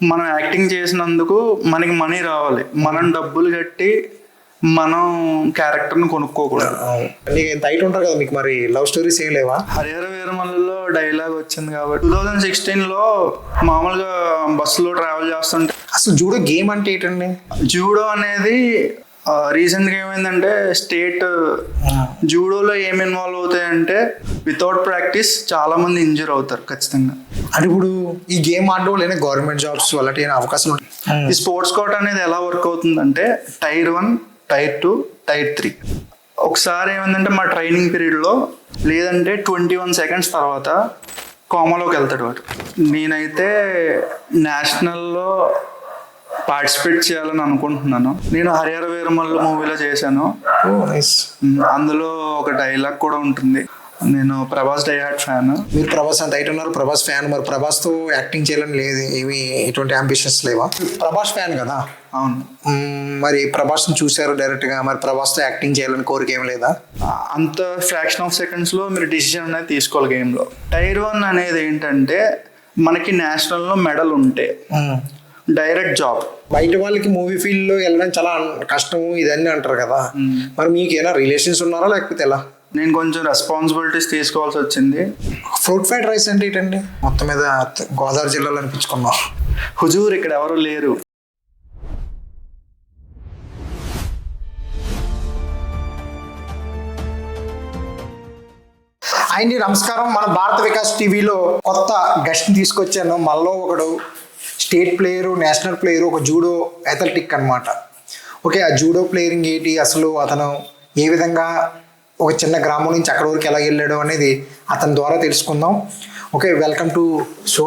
మనం యాక్టింగ్ చేసినందుకు మనకి మనీ రావాలి, మనం డబ్బులు కట్టి మనం క్యారెక్టర్ని కొనుక్కోకూడదు. నీకు ఎంత హైట్ ఉంటారు కదా, మీకు మరి లవ్ స్టోరీస్ ఏం లేవా? హరిహర వీరమల్లులో డైలాగ్ వచ్చింది కాబట్టి 2016లో మామూలుగా బస్సులో ట్రావెల్ చేస్తుంటే. అసలు జూడో గేమ్ అంటే ఏంటండి? జూడో అనేది రీసెంట్గా ఏమైందంటే స్టేట్ జూడోలో ఏమి ఇన్వాల్వ్ అవుతాయంటే వితౌట్ ప్రాక్టీస్ చాలా మంది ఇంజూర్ అవుతారు ఖచ్చితంగా. అంటే ఇప్పుడు ఈ గేమ్ ఆడడం వల్ల గవర్నమెంట్ జాబ్స్ అలాంటి అవకాశాలు ఉంటాయి. ఈ స్పోర్ట్స్ కోట అనేది ఎలా వర్క్ అవుతుందంటే టైర్ 1, టైర్ 2, టైర్ 3. ఒకసారి ఏమైందంటే మా ట్రైనింగ్ పీరియడ్లో లేదంటే 21 సెకండ్స్ తర్వాత కోమాలోకి వెళ్తాడు వాడు. నేనైతే నేషనల్లో పార్టిసిపేట్ చేయాలని అనుకుంటున్నాను. నేను హరిహర వీరమల్లు మూవీలో చేశాను. అందులో ఒక డైలాగ్ కూడా ఉంటుంది. నేను ప్రభాస్ డై హార్ట్ ఫ్యాన్. మీరు ప్రభాస్ అంత హైట్ ఉన్నారు, ప్రభాస్ ఫ్యాన్. మరి ప్రభాస్తో యాక్టింగ్ చేయాలని లేదు, ఏమి ఎటువంటి అంబిషన్స్ లేవా? ప్రభాస్ ఫ్యాన్ కదా. అవును. మరి ప్రభాస్ని చూశారు డైరెక్ట్గా, మరి ప్రభాస్తో యాక్టింగ్ చేయాలని కోరిక ఏం లేదా? అంత ఫ్రాక్షన్ ఆఫ్ సెకండ్స్లో మీరు డిసిషన్ అనేది తీసుకోవాలి గేమ్లో. టైర్ 1 అనేది ఏంటంటే మనకి నేషనల్లో మెడల్ ఉంటే డైరెక్ట్ జాబ్. బయట వాళ్ళకి మూవీ ఫీల్డ్లో వెళ్ళడం చాలా కష్టము ఇదన్నీ అంటారు కదా, మరి మీకు ఏమైనా రిలేషన్స్ ఉన్నారా లేకపోతే ఎలా? నేను కొంచెం రెస్పాన్సిబిలిటీస్ తీసుకోవాల్సి వచ్చింది. ఫ్రూట్ ఫ్రైడ్ రైస్ అంటే ఏంటండి? మొత్తం మీద గోదావరి జిల్లాలో అనిపించుకున్నాం. హుజూర్ ఇక్కడ ఎవరు లేరు. అండి నమస్కారం. మన భారత వికాస్ టీవీలో కొత్త గెస్ట్ తీసుకొచ్చాను. మనలో ఒకడు స్టేట్ ప్లేయరు, నేషనల్ ప్లేయరు, ఒక జూడో అథ్లెటిక్ అనమాట. ఓకే, ఆ జూడో ప్లేయరింగ్ ఏంటి, అసలు అతను ఏ విధంగా ఒక చిన్న గ్రామం నుంచి అక్కడ వరకు ఎలా వెళ్ళాడు అనేది అతని ద్వారా తెలుసుకుందాం. Okay, welcome to show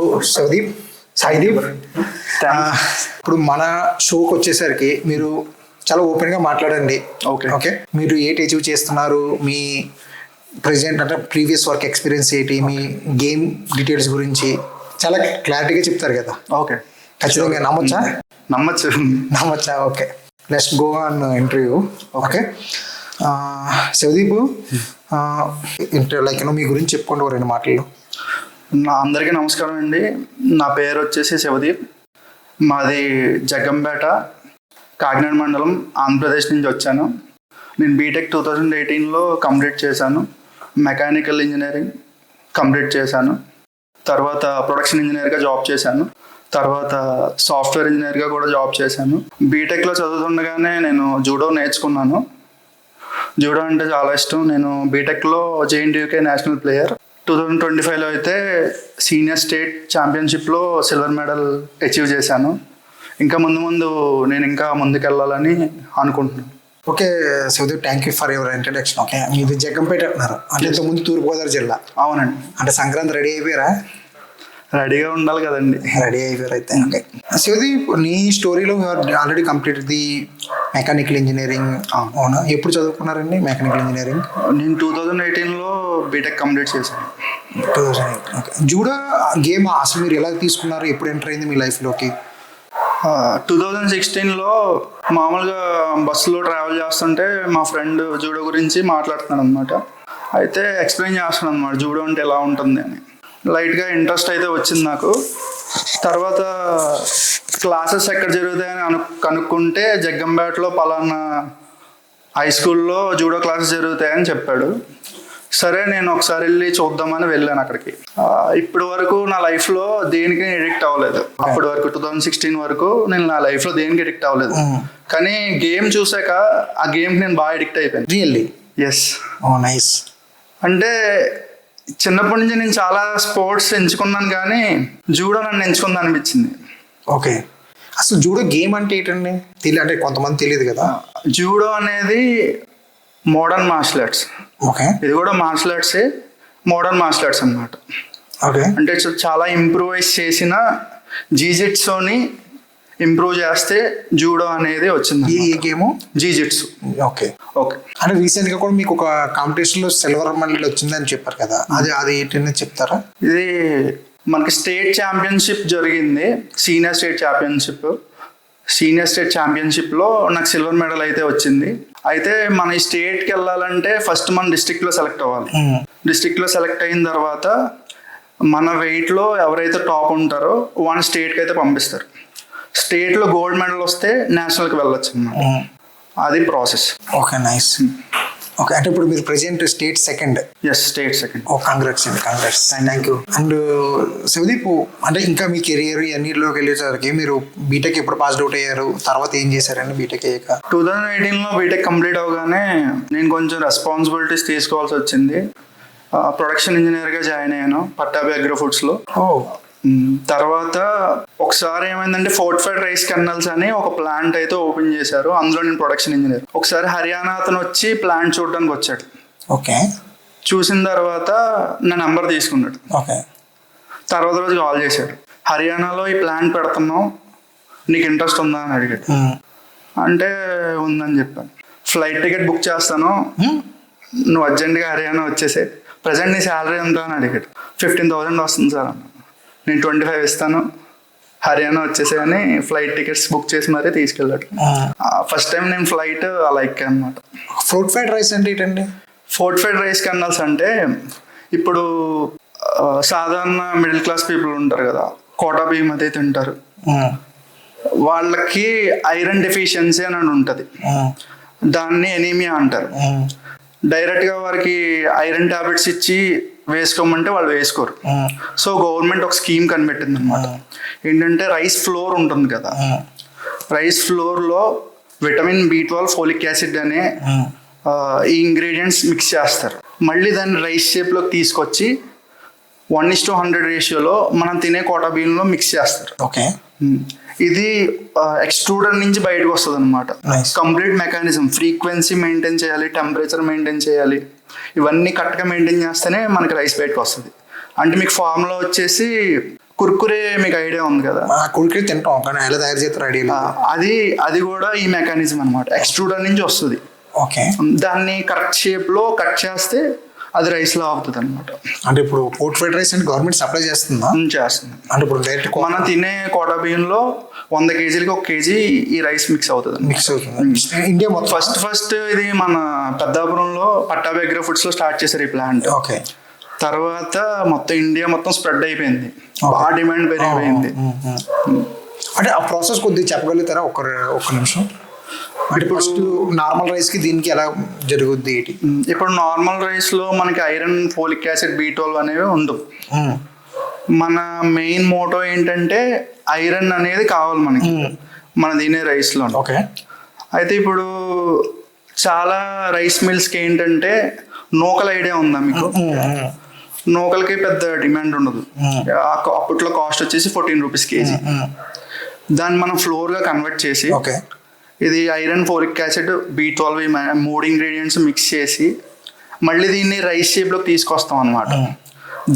Saideep. ఇప్పుడు మన షోకి వచ్చేసరికి మీరు చాలా ఓపెన్గా మాట్లాడండి. ఓకే, మీరు ఏంటి అచీవ్ చేస్తున్నారు, మీ ప్రెజెంట్ అంటే ప్రీవియస్ వర్క్ ఎక్స్పీరియన్స్ ఏంటి, మీ గేమ్ డీటెయిల్స్ గురించి చాలా క్లారిటీగా చెప్తారు కదా. ఓకే, ఖచ్చితంగా నమ్మచ్చా? Okay, let's go on interview. Okay, Shivdeep, like మీ గురించి చెప్పుకోండి ఓ 2 మాటలు. అందరికీ నమస్కారం అండి. నా పేరు వచ్చేసి శివదీప్. మాది జగ్గంపేట, కాకినాడ మండలం, ఆంధ్రప్రదేశ్ నుంచి వచ్చాను. నేను బీటెక్ 2018లో కంప్లీట్ చేశాను. మెకానికల్ ఇంజనీరింగ్ కంప్లీట్ చేశాను. తర్వాత ప్రొడక్షన్ ఇంజనీర్గా జాబ్ చేశాను. తర్వాత సాఫ్ట్వేర్ ఇంజనీర్గా కూడా జాబ్ చేశాను. బీటెక్లో చదువుతుండగానే నేను జూడో నేర్చుకున్నాను. జూడో అంటే చాలా ఇష్టం. నేను బీటెక్లో జేఎన్టీయూకే నేషనల్ ప్లేయర్. 2025లో అయితే సీనియర్ స్టేట్ ఛాంపియన్షిప్లో సిల్వర్ మెడల్ అచీవ్ చేశాను. ఇంకా ముందు నేను ఇంకా ముందుకెళ్ళాలని అనుకుంటున్నాను. Okay Shivdeep, thank you for your introduction. Okay, మీది జగ్గంపేట అంటున్నారు, అంటే ఇంతకుముందు తూర్పుగోదావరి జిల్లా. అవునండి. అంటే సంక్రాంతి రెడీ అయిపోయారా? రెడీగా ఉండాలి కదండి. రెడీ అయిపోయారు అయితే. ఓకే శివదీప్, నీ స్టోరీలో already complete the mechanical engineering. అవునా, ఎప్పుడు చదువుకున్నారండి మెకానికల్ ఇంజనీరింగ్? నేను 2018లో బీటెక్ కంప్లీట్ చేశాను. 2018. ఓకే, జూడో గేమ్ అసలు మీరు ఎలా తీసుకున్నారు, ఎప్పుడు ఎంటర్ అయింది మీ లైఫ్లోకి? 2016లో మామూలుగా బస్సులో ట్రావెల్ చేస్తుంటే మా ఫ్రెండ్ జూడో గురించి మాట్లాడుతున్నాడు అనమాట. అయితే ఎక్స్ప్లెయిన్ చేస్తున్నాడు అనమాట జూడో అంటే ఎలా ఉంటుంది అని. లైట్గా ఇంట్రెస్ట్ అయితే వచ్చింది నాకు. తర్వాత క్లాసెస్ ఎక్కడ జరుగుతాయని కనుక్కుంటే జగ్గంపేటలో పలానా హై స్కూల్లో జూడో క్లాసెస్ జరుగుతాయని చెప్పాడు. సరే, నేను ఒకసారి వెళ్ళి చూద్దామని వెళ్ళాను అక్కడికి. ఇప్పటి వరకు నా లైఫ్లో దేనికి ఎడిక్ట్ అవ్వలేదు. అప్పటి వరకు 2016 వరకు నేను నా లైఫ్లో దేనికి ఎడిక్ట్ అవ్వలేదు. కానీ గేమ్ చూసాక ఆ గేమ్కి నేను బాగా ఎడిక్ట్ అయిపోయాను. రియల్లీ? ఎస్. నైస్. అంటే చిన్నప్పటి నుంచి నేను చాలా స్పోర్ట్స్ ఎంచుకున్నాను, కానీ జూడో నన్ను ఎంచుకుంది అనిపించింది. ఓకే, అసలు జూడో గేమ్ అంటే ఏంటండి? అంటే కొంతమంది తెలియదు కదా. జూడో అనేది మోడర్న్ మార్షల్ ఆర్ట్స్. ఓకే, ఇది కూడా మార్షల్ ఆర్ట్సే, మోడర్న్ మార్షల్ ఆర్ట్స్ అన్నమాట. ఓకే, అంటే చాలా ఇంప్రూవైజ్ చేసిన జీజిట్సుని ఇంప్రూవ్ చేస్తే జూడో అనేది వచ్చింది. ఈ గేమ్ జీజిట్సు. Okay okay. అంటే రీసెంట్గా కూడా మీకు ఒక కాంపిటీషన్లో సిల్వర్ మెడల్ వచ్చిందని చెప్పారు కదా, అది ఏంటని చెప్తారా? ఇది మనకి స్టేట్ ఛాంపియన్షిప్ జరిగింది, సీనియర్ స్టేట్ ఛాంపియన్షిప్లో నాకు సిల్వర్ మెడల్ అయితే వచ్చింది. అయితే మన ఈ స్టేట్కి వెళ్ళాలంటే ఫస్ట్ మన డిస్ట్రిక్ట్లో సెలెక్ట్ అవ్వాలి. డిస్ట్రిక్ట్లో సెలెక్ట్ అయిన తర్వాత మన వెయిట్లో ఎవరైతే టాప్ ఉంటారో వాళ్ళని స్టేట్కి అయితే పంపిస్తారు. స్టేట్లో గోల్డ్ మెడల్ వస్తే నేషనల్కి వెళ్ళొచ్చు అన్నమాట. అది ప్రాసెస్. Okay, nice. ఓకే, అంటే ఇప్పుడు మీరు present state second. Yes, state second. Oh, congrats అండి, congrats, thank you. And Shivdeep, అంటే ఇంకా మీ కెరియర్ అన్నిటిలోకి వెళ్ళేసరికి మీరు బీటెక్ ఎప్పుడు పాస్డ్ అవుట్ అయ్యారు, తర్వాత ఏం చేశారండి బీటెక్ అయ్యాక? 2018లో బీటెక్ కంప్లీట్ అవగానే నేను కొంచెం రెస్పాన్సిబిలిటీస్ తీసుకోవాల్సి వచ్చింది. ప్రొడక్షన్ ఇంజనీర్గా జాయిన్ అయ్యాను పట్టాభి అగ్రో ఫుడ్స్లో. తర్వాత ఒకసారి ఏమైందంటే ఫోర్టిఫైడ్ రైస్ కెర్నల్స్ అని ఒక ప్లాంట్ అయితే ఓపెన్ చేశారు. అందులో నేను ప్రొడక్షన్ ఇంజనీర్. ఒకసారి హర్యానా అతను వచ్చి ప్లాంట్ చూడడానికి వచ్చాడు. ఓకే. చూసిన తర్వాత నా నెంబర్ తీసుకున్నాడు. ఓకే. తర్వాత రోజు కాల్ చేశాడు, హర్యానాలో ఈ ప్లాంట్ పెడుతున్నావు, నీకు ఇంట్రెస్ట్ ఉందా అని అడిగాడు. అంటే ఉందని చెప్పాను. ఫ్లైట్ టికెట్ బుక్ చేస్తాను, నువ్వు అర్జెంట్గా హర్యానా వచ్చేసే. ప్రజెంట్ నీ శాలరీ ఎంత అని అడిగాడు. 15,000 వస్తుంది సార్ అన్న. నేను 25 ఇస్తాను, హర్యానా వచ్చేసేయని ఫ్లైట్ టికెట్స్ బుక్ చేసి మరీ తీసుకెళ్ళాడు. ఫస్ట్ టైం నేను ఫ్లైట్ అలా ఎక్కాను అనమాట. ఫోర్టిఫైడ్ రైస్ అంటే ఏంటండి? ఫోర్టిఫైడ్ రైస్ కెర్నల్స్ అంటే ఇప్పుడు సాధారణ మిడిల్ క్లాస్ పీపుల్ ఉంటారు కదా, కోటా బియ్యం అదే తింటారు. వాళ్ళకి ఐరన్ డెఫిషియన్సీ అని ఉంటుంది, దాన్ని ఎనీమియా అంటారు. డైరెక్ట్గా వారికి ఐరన్ టాబ్లెట్స్ ఇచ్చి వేసుకోమంటే వాళ్ళు వేసుకోరు. సో గవర్నమెంట్ ఒక స్కీమ్ కనిపెట్టింది అనమాట. ఏంటంటే రైస్ ఫ్లోర్ ఉంటుంది కదా, రైస్ ఫ్లోర్లో విటమిన్ B12, ఫోలిక్ యాసిడ్ అనే ఈ ఇంగ్రీడియంట్స్ మిక్స్ చేస్తారు. మళ్ళీ దాన్ని రైస్ షేప్లోకి తీసుకొచ్చి 1:100 రేషియోలో మనం తినే కోటా బియ్యంలో మిక్స్ చేస్తారు. ఓకే. ఇది ఎక్స్ట్రూడర్ నుంచి బయటకు వస్తుంది అనమాట. కంప్లీట్ మెకానిజం, ఫ్రీక్వెన్సీ మెయింటైన్ చేయాలి, టెంపరేచర్ మెయింటైన్ చేయాలి, ఇవన్నీ కరెక్ట్గా మెయింటైన్ చేస్తేనే మనకి రైస్ బయటకు వస్తుంది. అంటే మీకు ఫార్ములా వచ్చేసి కుర్కురే, మీకు ఐడియా ఉంది కదా? కుర్కురే తింటాం కానీ ఎలా తయారు చేస్తారు ఐడియా. అది కూడా ఈ మెకానిజం అనమాట, ఎక్స్ట్రూడర్ నుంచి వస్తుంది. ఓకే. దాన్ని కరెక్ట్ షేప్లో కట్ చేస్తే అది రైస్లో అవుతుంది అనమాట. అంటే ఇప్పుడు ఫోర్టిఫైడ్ రైస్ అంటే గవర్నమెంట్ సప్లై చేస్తుందా? చేస్తుంది. అంటే ఇప్పుడు డైరెక్ట్ మనం తినే కోటా బియ్యంలో 100 కేజీలకి 1 కేజీ ఈ రైస్ మిక్స్ అవుతుంది. మిక్స్ అవుతుంది ఇండియా మొత్తం. ఫస్ట్ ఇది మన పెద్దాపురంలో పట్టాభి అగ్రో ఫుడ్స్లో స్టార్ట్ చేశారు ఈ ప్లాంట్. ఓకే. తర్వాత మొత్తం ఇండియా మొత్తం స్ప్రెడ్ అయిపోయింది, బాగా డిమాండ్ పెరిగిపోయింది. అంటే ఆ ప్రాసెస్ కొద్దిగా చెప్పగలుగుతారా ఒక్క నిమిషం? అంటే ఫస్ట్ నార్మల్ రైస్కి దీనికి ఎలా జరుగుద్ది? ఇప్పుడు నార్మల్ రైస్లో మనకి ఐరన్, ఫోలిక్ యాసిడ్, B12 అనేవి ఉండవు. మన మెయిన్ మోటో ఏంటంటే ఐరన్ అనేది కావాలి మనకి మన తినే రైస్లో. ఓకే. అయితే ఇప్పుడు చాలా రైస్ మిల్స్కి ఏంటంటే నూకల ఐడియా ఉందా మీకు? నూకలకి పెద్ద డిమాండ్ ఉండదు. అప్పట్లో కాస్ట్ వచ్చేసి 14 రూపీస్ కేజీ. దాన్ని మనం ఫ్లోర్గా కన్వర్ట్ చేసి ఇది ఐరన్, ఫోలిక్ యాసిడ్, B12 ఈ 3 ఇంగ్రీడియంట్స్ మిక్స్ చేసి మళ్ళీ దీన్ని రైస్ షేప్లోకి తీసుకొస్తాం అనమాట.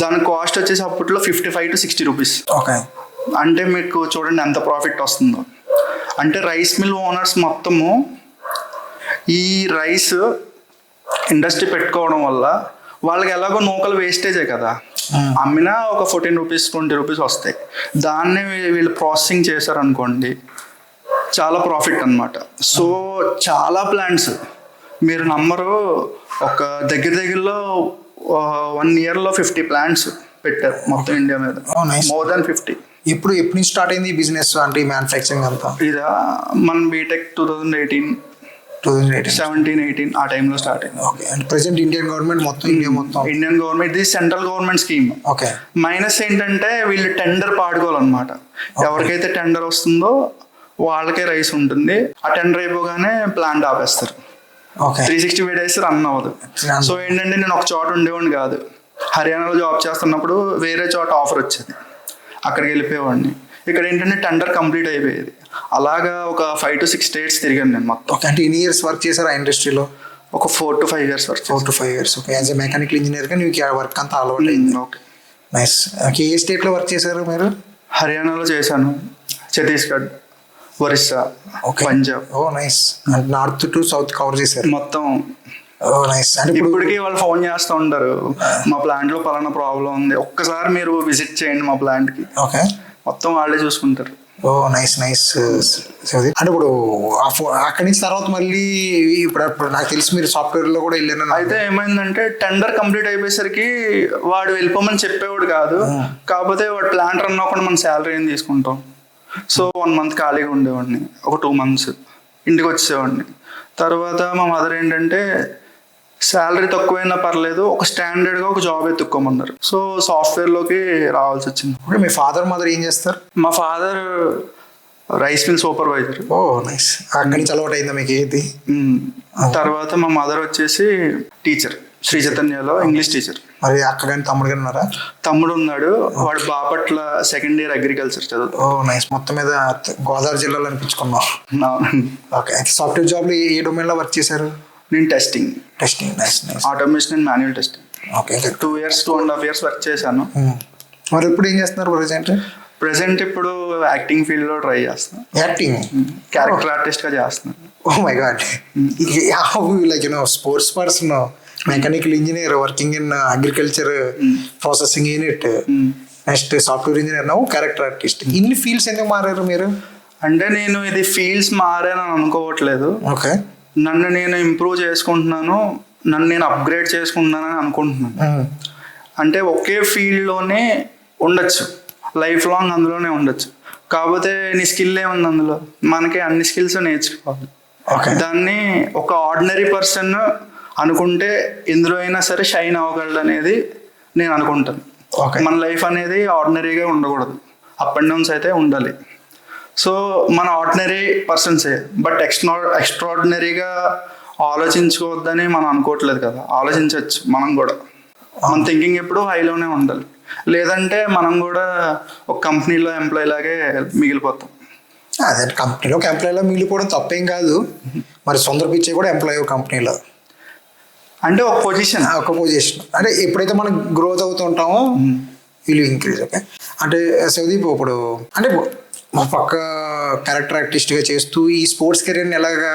దాని కాస్ట్ వచ్చేసి అప్పట్లో 55 to 60 రూపీస్. ఓకే. అంటే మీకు చూడండి ఎంత ప్రాఫిట్ వస్తుందో. అంటే రైస్ మిల్ ఓనర్స్ మొత్తము ఈ రైస్ ఇండస్ట్రీ పెట్టుకోవడం వల్ల వాళ్ళకి ఎలాగో నూకలు వేస్టేజే కదా, అమ్మినా ఒక 14 రూపీస్ 20 రూపీస్ వస్తాయి. దాన్ని వీళ్ళు ప్రాసెసింగ్ చేశారనుకోండి, చాలా ప్రాఫిట్ అనమాట. సో చాలా ప్లాంట్స్ మీరు నమ్మరు, ఒక దగ్గరలో 1 yearలో 50 ప్లాంట్స్ పెట్టారు మొత్తం ఇండియా మీద. More than 50. ఎప్పుడు నుంచి స్టార్ట్ అయింది ఈ బిజినెస్, అంటే ఈ మ్యానుఫ్యాక్చరింగ్ అంతా? ఇదా మన బీటెక్ 2017, 18 ఆ టైంలో స్టార్ట్ అయింది. Okay. And present Indian government మొత్తం ఇండియన్ గవర్నమెంట్, ఇది central government scheme. Okay. Minus ఏంటంటే వీళ్ళు టెండర్ పాడుకోవాలన్నమాట. ఎవరికైతే టెండర్ వస్తుందో వాళ్ళకే రైస్ ఉంటుంది. ఆ టెండర్ అయిపోగానే ప్లాంట్ ఆపేస్తారు. 365 days రన్ అవ్వదు. సో ఏంటంటే నేను ఒక చోట ఉండేవాడిని కాదు, హర్యానాలో జాబ్ చేస్తున్నప్పుడు వేరే చోట ఆఫర్ వచ్చేది, అక్కడికి వెళ్ళిపోయేవాడిని. ఇక్కడ ఏంటంటే టెండర్ కంప్లీట్ అయిపోయేది. అలాగా ఒక 5 to 6 states తిరిగాను నేను మొత్తం. అంటే ఎన్ని ఇయర్స్ వర్క్ చేశారు ఆ ఇండస్ట్రీలో? ఒక 4 to 5 years work. 4 to 5 years. Okay. As a mechanical ఇంజనీర్గా మీకు వర్క్ అంతా అలవాటు అయింది. Okay, nice. ఓకే. ఏ స్టేట్లో వర్క్ చేశారు మీరు? హర్యానాలో చేశాను, Chhattisgarh, Orissa, Punjab. Oh nice. North to south cover చేశారు మొత్తం. Oh nice. అంటే ఇప్పటికీ వాళ్ళు ఫోన్ చేస్తూ ఉంటారు, మా ప్లాంట్లో పలానా ప్రాబ్లం ఉంది, ఒక్కసారి మీరు విజిట్ చేయండి మా ప్లాంట్కి. ఓకే. మొత్తం వాళ్ళే చూసుకుంటారు. ఓ నైస్ నైస్. అంటే ఇప్పుడు అక్కడి నుంచి తర్వాత మళ్ళీ ఇప్పుడు నాకు తెలిసి మీరు సాఫ్ట్వేర్ లో కూడా వెళ్ళాను. అయితే ఏమైందంటే టెండర్ కంప్లీట్ అయిపోయేసరికి వాడు వెళ్ళిపోమని చెప్పేవాడు కాదు. కాకపోతే వాడు ప్లాన్ రన్ అవ్వకుండా మన శాలరీ ఏం తీసుకుంటాం. సో 1 month ఖాళీగా ఉండేవాడిని, ఒక 2 months ఇంటికి వచ్చేవాడిని. తర్వాత మా మదర్ ఏంటంటే శాలరీ తక్కువైనా పర్లేదు, ఒక స్టాండర్డ్గా ఒక జాబ్ ఎత్తుక్కోమన్నారు. సో సాఫ్ట్వేర్లోకి రావాల్సి వచ్చింది. ఓకే, మీ ఫాదర్ మదర్ ఏం చేస్తారు? మా ఫాదర్ రైస్ మిల్ సూపర్వైజర్. ఓ నైస్. అక్కడి నుంచి అలవాటు అయిందా మీకు ఏది? తర్వాత మా మదర్ వచ్చేసి టీచర్, శ్రీ చైతన్యలో ఇంగ్లీష్ టీచర్. మరి అక్క కానీ తమ్ముడు కానీ ఉన్నారా? తమ్ముడు ఉన్నాడు, వాడు బాపట్ల 2nd year అగ్రికల్చర్ చదువు. ఓ నైస్. మొత్తం మీద గోదావరి జిల్లాలో అనిపించుకున్నాం. ఓకే, అయితే సాఫ్ట్వేర్ జాబ్లో ఏ డొమైన్లో వర్క్ చేశారు? నేను testing nice nice. Automation and manual testing. Okay, 2.5 years work చేశాను. మరి ఇప్పుడు ఏం చేస్తున్నారు ప్రెసెంట్ ఇప్పుడు యాక్టింగ్ ఫీల్డ్ లో ట్రై చేస్తున్నాను. యాక్టింగ్, క్యారెక్టర్ ఆర్టిస్ట్ గా చేస్తున్నాను. Oh my god. Like sports person, mechanical engineer working in agriculture processing unit, next software engineer, now character artist. ఇన్ని ఫీల్డ్స్ ఎందుకు మారారు మీరు? అంటే నేను ఇది ఫీల్డ్స్ మారానని అనుకోవట్లేదు. ఓకే, నన్ను నేను ఇంప్రూవ్ చేసుకుంటున్నాను, నన్ను నేను అప్గ్రేడ్ చేసుకుంటున్నానని అనుకుంటున్నాను. అంటే ఒకే ఫీల్డ్లోనే ఉండొచ్చు, లైఫ్ లాంగ్ అందులోనే ఉండొచ్చు. కాకపోతే నీ స్కిల్ ఏముంది అందులో, మనకి అన్ని స్కిల్స్ నేర్చుకోవాలి. దాన్ని ఒక ఆర్డినరీ పర్సన్ అనుకుంటే ఎందులో అయినా సరే షైన్ అవ్వగలడు అనేది నేను అనుకుంటాను. మన లైఫ్ అనేది ఆర్డినరీగా ఉండకూడదు, అప్ అండ్ డౌన్స్ అయితే ఉండాలి. సో మన ఆర్డినరీ పర్సన్సే, బట్ ఎక్స్ట్రాడినరీగా ఆలోచించుకోవద్దని మనం అనుకోవట్లేదు కదా. ఆలోచించవచ్చు మనం కూడా, మన థింకింగ్ ఎప్పుడు హైలోనే ఉండాలి. లేదంటే మనం కూడా ఒక కంపెనీలో ఎంప్లాయీ లాగే మిగిలిపోతాం. అదే కంపెనీలో ఎంప్లాయీలో మిగిలిపోవడం తప్పేం కాదు. మరి సొంత పిచ్చే కూడా ఎంప్లాయీ కంపెనీలో అంటే ఒక పొజిషన్ అంటే ఎప్పుడైతే మనం గ్రోత్ అవుతూ ఉంటామో విల్ ఇంక్రీజ్. ఓకే, అంటే శివదీప్ ఇప్పుడు అంటే మా పక్క క్యారెక్టర్ ఆర్టిస్ట్గా చేస్తూ ఈ స్పోర్ట్స్ కెరీర్ని ఎలాగా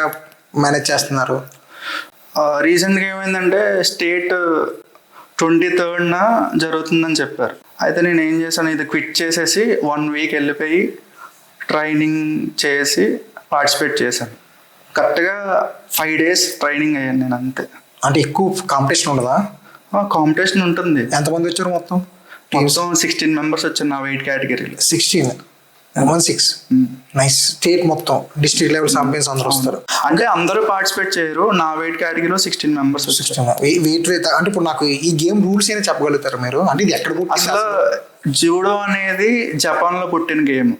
మేనేజ్ చేస్తున్నారు? రీసెంట్గా ఏమైందంటే స్టేట్ 23rd జరుగుతుందని చెప్పారు. అయితే నేను ఏం చేశాను, ఇది క్విట్ చేసేసి 1 week వెళ్ళిపోయి ట్రైనింగ్ చేసి పార్టిసిపేట్ చేశాను. కరెక్ట్గా 5 days ట్రైనింగ్ అయ్యాను నేను, అంతే. అంటే ఎక్కువ కాంపిటీషన్ ఉండదా? కాంపిటీషన్ ఉంటుంది. ఎంతమంది వచ్చారు మొత్తం? 16 members వచ్చారు నా వెయిట్ కేటగిరీలో. 16 నైస్. స్టేట్ మొత్తం డిస్ట్రిక్ట్ లెవెల్ ఛాంపియన్స్ అందరూ వస్తారు. అంటే అందరూ పార్టిసిపేట్ చేయరు, నా వెయిట్ కేటగిరీలో 16 members వచ్చారు. వెయిట్ అంటే ఇప్పుడు నాకు ఈ గేమ్ రూల్స్ అయినా చెప్పగలుగుతారు మీరు? అంటే ఇది ఎక్కడ పుట్టింది అసలు? జూడో అనేది జపాన్ లో పుట్టిన గేమ్.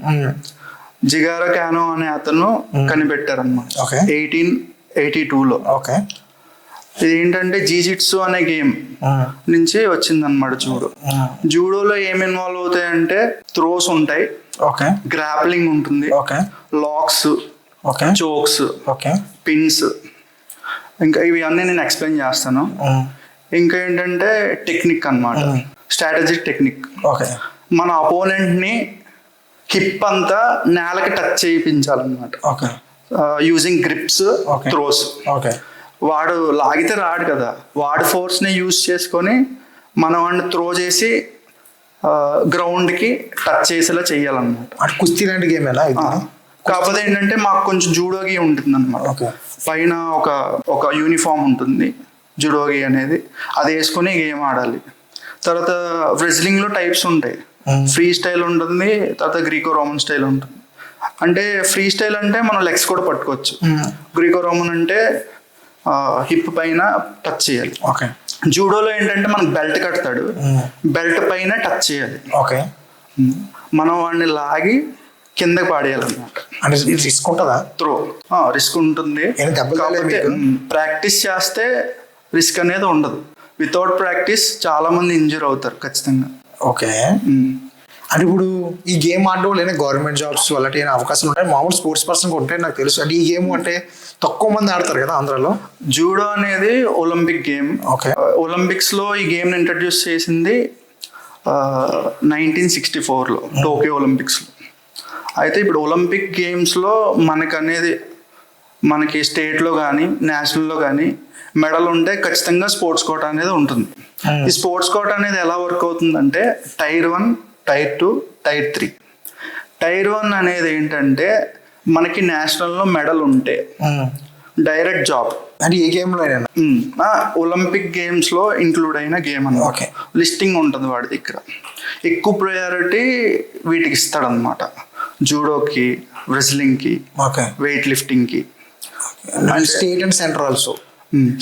జిగారో క్యానో అనే అతను కనిపెట్టారు అన్నమాట 1882లో. ఓకే, ఇది ఏంటంటే జీజిట్సు అనే గేమ్ నుంచి వచ్చిందనమాట జూడో. జూడోలో ఏమి ఇన్వాల్వ్ అవుతాయంటే త్రోస్ ఉంటాయి, గ్రాప్లింగ్ ఉంటుంది, లాక్స్, చోక్స్, పిన్స్, ఇంకా ఇవి అన్నీ నేను ఎక్స్ప్లెయిన్ చేస్తాను. ఇంకా ఏంటంటే టెక్నిక్ అన్నమాట, స్ట్రాటజిక్ టెక్నిక్. మన అపోనెంట్ని హిప్ అంతా నేలకి టచ్ చేయించాలన్నమాట యూజింగ్ గ్రిప్స్, త్రోస్. వాడు లాగితే రాడు కదా, వాడి ఫోర్స్ని యూజ్ చేసుకొని మనం వాడిని త్రో చేసి గ్రౌండ్కి టచ్ చేసేలా చెయ్యాలన్నమాట. కుస్తీ లాంటి గేమ్ ఎలా? కాకపోతే ఏంటంటే మాకు కొంచెం జూడోగి ఉంటుంది అన్నమాట. పైన ఒక యూనిఫామ్ ఉంటుంది జూడోగి అనేది, అది వేసుకొని గేమ్ ఆడాలి. తర్వాత రెజ్లింగ్లో టైప్స్ ఉంటాయి, ఫ్రీ స్టైల్ ఉంటుంది, తర్వాత గ్రీకో రోమన్ స్టైల్ ఉంటుంది. అంటే ఫ్రీ స్టైల్ అంటే మనం లెగ్స్ కూడా పట్టుకోవచ్చు, గ్రీకో రోమన్ అంటే హిప్ పైన టచ్ చేయాలి. జూడోలో ఏంటంటే మనకు బెల్ట్ కడతాడు, బెల్ట్ పైన టచ్ చేయాలి. మనం వాడిని లాగి కిందకి పాడేయాలన్నమాట. అంటే రిస్క్ ఉంటుందా? త్రో రిస్క్ ఉంటుంది. ప్రాక్టీస్ చేస్తే రిస్క్ అనేది ఉండదు. వితౌట్ ప్రాక్టీస్ చాలా మంది ఇంజూర్ అవుతారు ఖచ్చితంగా. అంటే ఇప్పుడు ఈ గేమ్ ఆడడం లేదా గవర్నమెంట్ జాబ్స్ అలాంటి అవకాశాలు ఉంటాయి, మామూలు స్పోర్ట్స్ పర్సన్ ఉంటాయి నాకు తెలుసు. అంటే ఈ గేమ్ అంటే తక్కువ మంది ఆడతారు కదా ఆంధ్రాలో. జూడో అనేది ఒలింపిక్ గేమ్. ఒలింపిక్స్ లో ఈ గేమ్ ఇంట్రడ్యూస్ చేసింది 1964లో టోక్యో ఒలింపిక్స్ లో. అయితే ఇప్పుడు ఒలింపిక్ గేమ్స్లో మనకి స్టేట్లో కానీ నేషనల్లో కానీ మెడల్ ఉంటే ఖచ్చితంగా స్పోర్ట్స్ కోటా అనేది ఉంటుంది. ఈ స్పోర్ట్స్ కోటా అనేది ఎలా వర్క్ అవుతుందంటే Tier 1, Tier 2, Tier 3. టైర్ 1 అనేది ఏంటంటే మనకి నేషనల్లో మెడల్ ఉంటే డైరెక్ట్ జాబ్. అంటే ఏ గేమ్లో ఒలింపిక్ గేమ్స్లో ఇంక్లూడ్ అయిన గేమ్ అన్నమాట. ఓకే. లిస్టింగ్ ఉంటుంది వాడి దగ్గర. ఎక్కువ ప్రయారిటీ వీటికి ఇస్తాడనమాట. జూడోకి, రెజ్లింగ్కి, ఓకే, వెయిట్ లిఫ్టింగ్కి. State and centre also.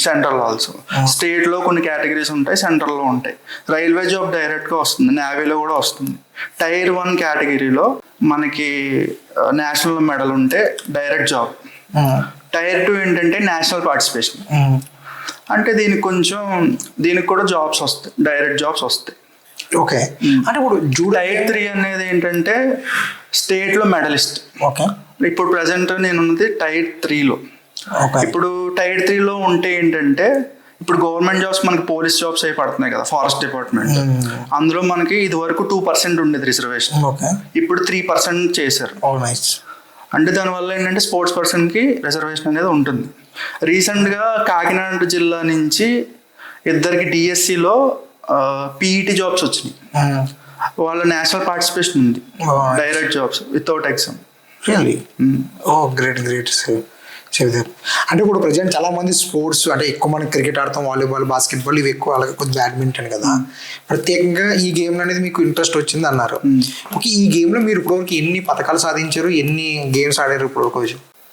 Central also. స్టేట్లో కొన్ని కేటగిరీస్ ఉంటాయి, సెంట్రల్లో ఉంటాయి. రైల్వే జాబ్ డైరెక్ట్గా వస్తుంది, నేవీలో కూడా వస్తుంది. టైర్ 1 కేటగిరీలో మనకి నేషనల్ మెడల్ ఉంటే డైరెక్ట్ జాబ్. టైర్ 2 ఏంటంటే నేషనల్ పార్టిసిపేషన్. అంటే దీనికి కూడా జాబ్స్ వస్తాయి, డైరెక్ట్ జాబ్స్ వస్తాయి. ఓకే. అంటే ఇప్పుడు టైర్ 3 అనేది ఏంటంటే స్టేట్లో మెడలిస్ట్. ఓకే. ఇప్పుడు ప్రజెంట్ నేను ఉన్నది టైర్ 3లో. ఓకే. ఇప్పుడు టైర్ 3లో ఉంటే ఏంటంటే ఇప్పుడు గవర్నమెంట్ జాబ్స్ మనకి పోలీస్ జాబ్స్ అయి పడుతున్నాయి కదా, ఫారెస్ట్ డిపార్ట్మెంట్. అందులో మనకి ఇది వరకు 2% ఉండేది రిజర్వేషన్. ఓకే. ఇప్పుడు 3% చేశారు. అంటే దానివల్ల ఏంటంటే స్పోర్ట్స్ పర్సన్కి రిజర్వేషన్ అనేది ఉంటుంది. రీసెంట్గా కాకినాడ జిల్లా నుంచి 2 డిఎస్సిలో పీఈటీ జాబ్స్ వచ్చినాయి. వాళ్ళ నేషనల్ పార్టిసిపేషన్ ఉంది, direct jobs without exam. Great చెబుతారు. అంటే ఇప్పుడు ప్రజెంట్ చాలా మంది స్పోర్ట్స్ అంటే ఎక్కువ మనం క్రికెట్ ఆడతాం, వాలీబాల్, బాస్కెట్బాల్ ఇవి ఎక్కువ, అలాగే కొద్ది బ్యాడ్మింటన్ కదా. ప్రత్యేకంగా ఈ గేమ్ అనేది మీకు ఇంట్రెస్ట్ వచ్చింది అన్నారు. ఓకే. ఈ గేమ్లో మీరు ఇప్పటివరకు ఎన్ని పథకాలు సాధించారు, ఎన్ని గేమ్స్ ఆడారు ఇప్పటివరకు?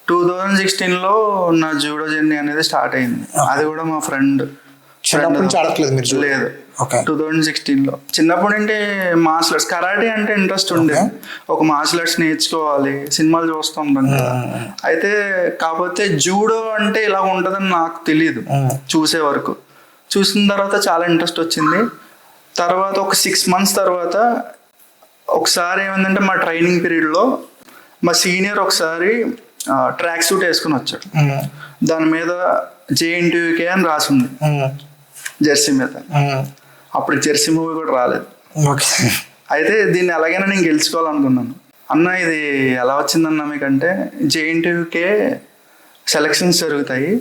2016లో నా జూడో జర్నీ అనేది స్టార్ట్ అయింది. అది కూడా మా ఫ్రెండ్. చిన్నప్పటి నుంచి ఆడట్లేదు మీరు? లేదు. ఓకే. 2016లో చిన్నప్పటి నుండి మార్షల్ ఆర్ట్స్, కరాటే అంటే ఇంట్రెస్ట్ ఉండేది. ఒక మార్షల్ ఆర్ట్స్ నేర్చుకోవాలి, సినిమాలు చూస్తూ ఉంటాం కదా. అయితే కాకపోతే జూడో అంటే ఇలా ఉంటుందని నాకు తెలియదు చూసే వరకు. చూసిన తర్వాత చాలా ఇంట్రెస్ట్ వచ్చింది. తర్వాత ఒక 6 months తర్వాత ఒకసారి ఏమైందంటే మా ట్రైనింగ్ పీరియడ్లో మా సీనియర్ ఒకసారి ట్రాక్ సూట్ వేసుకుని వచ్చాడు. దాని మీద JNTUK అని రాసింది జెర్సీ మీద. అప్పుడు జెర్సీ మూవీ కూడా రాలేదు. అయితే దీన్ని ఎలాగైనా నేను గెలుచుకోవాలనుకున్నాను. అన్న ఇది ఎలా వచ్చిందన్న మీకంటే, JNTUK సెలక్షన్స్ జరుగుతాయి,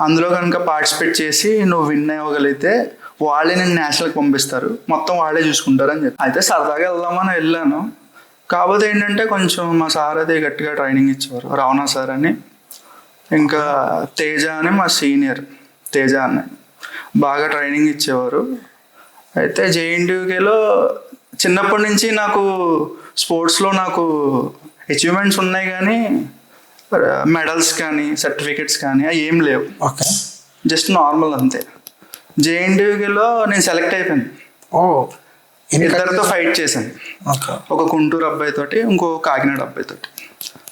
అందులో కనుక పార్టిసిపేట్ చేసి నువ్వు విన్ అవ్వగలిగితే వాళ్ళే నేను నేషనల్కి పంపిస్తారు, మొత్తం వాళ్ళే చూసుకుంటారు అని చెప్పి. అయితే సరదాగా వెళ్దామని వెళ్ళాను. కాకపోతే ఏంటంటే కొంచెం మా సార్ అయితే గట్టిగా ట్రైనింగ్ ఇచ్చేవారు, రావణ సార్ అని. ఇంకా తేజ అని మా సీనియర్, తేజ అని బాగా ట్రైనింగ్ ఇచ్చేవారు. అయితే JNTUKలో చిన్నప్పటి నుంచి నాకు స్పోర్ట్స్లో నాకు అచీవ్మెంట్స్ ఉన్నాయి, కానీ మెడల్స్ కానీ సర్టిఫికెట్స్ కానీ అవి ఏం లేవు. ఓకే. జస్ట్ నార్మల్ అంతే. JNTUKలో నేను సెలెక్ట్ అయిపోయాను. ఇద్దరితో ఫైట్ చేశాను. ఒక గుంటూరు అబ్బాయితోటి, ఇంకో కాకినాడ అబ్బాయితోటి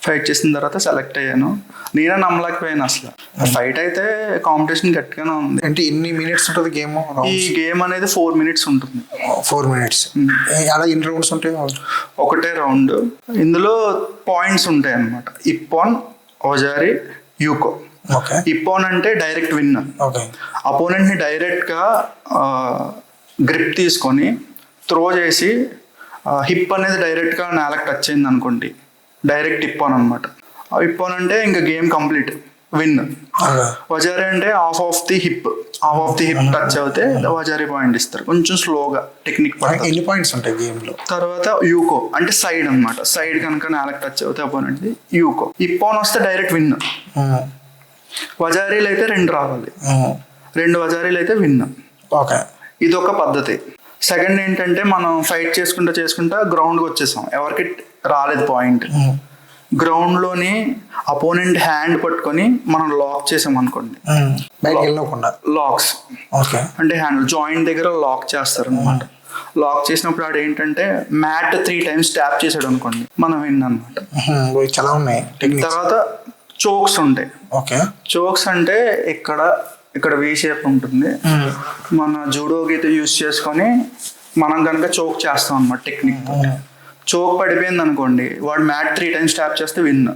ఫైట్ చేసిన తర్వాత సెలెక్ట్ అయ్యాను. నేనే నమ్మలేకపోయాను అసలు. ఫైట్ అయితే కాంపిటీషన్ గట్టిగానే ఉంది. అంటే ఎన్ని మినిట్స్ ఉంటుంది గేమ్? ఈ గేమ్ అనేది 4 minutes ఉంటుంది. 4 minutes. అలా ఎన్ని రౌండ్స్ ఉంటాయి? ఒకటే రౌండ్. ఇందులో పాయింట్స్ ఉంటాయి అన్నమాట. ఇప్పాన్, ఓజారి, యూకో. ఇప్పాన్ అంటే డైరెక్ట్ విన్నర్. అపోనెంట్ని డైరెక్ట్గా గ్రిప్ తీసుకొని త్రో చేసి హిప్ అనేది డైరెక్ట్గా నేలకు టచ్ అయింది అనుకోండి, డైరెక్ట్ ఇప్పాన్ అనమాట. ఇప్పాన్ అంటే ఇంకా గేమ్ కంప్లీట్, విన్. వజారి అంటే half of the hip touch అవుతే వజారి పాయింట్ ఇస్తారు. కొంచెం స్లోగా టెక్నిక్. ఎన్ని పాయింట్స్ ఉంటాయి గేమ్లో? తర్వాత యూకో అంటే సైడ్ అనమాట. సైడ్ కనుక నేలకు టచ్ అవుతే అపోనెంట్ యూకో. ఇప్పాన్ వస్తే డైరెక్ట్ విన్. వజారీలు అయితే 2 రావాలి, 2 వజారీలు అయితే విన్. ఇది ఒక పద్ధతి. సెకండ్ ఏంటంటే మనం ఫైట్ చేసుకుంటా గ్రౌండ్కి వచ్చేసాం, ఎవరికి రాలేదు పాయింట్. గ్రౌండ్లోని అపోనెంట్ హ్యాండ్ పట్టుకొని మనం లాక్ చేసాం అనుకోండి, లాక్స్ అంటే హ్యాండ్ జాయింట్ దగ్గర లాక్ చేస్తారు అనమాట. లాక్ చేసినప్పుడు ఆడు ఏంటంటే మ్యాట్ 3 times ట్యాప్ చేసాడు అనుకోండి, మనం విన్ అనమాట. చాలా ఉన్నాయి. తర్వాత చోక్స్ ఉంటాయి. చోక్స్ అంటే ఇక్కడ V షేప్ ఉంటుంది. మన జూడో గీత యూస్ చేసుకొని మనం కనుక చోక్ చేస్తాం అన్నమాట టెక్నిక్. చోక్ పడిపోయింది అనుకోండి, వాడు మ్యాట్ 3 times ట్యాప్ చేస్తే విన్.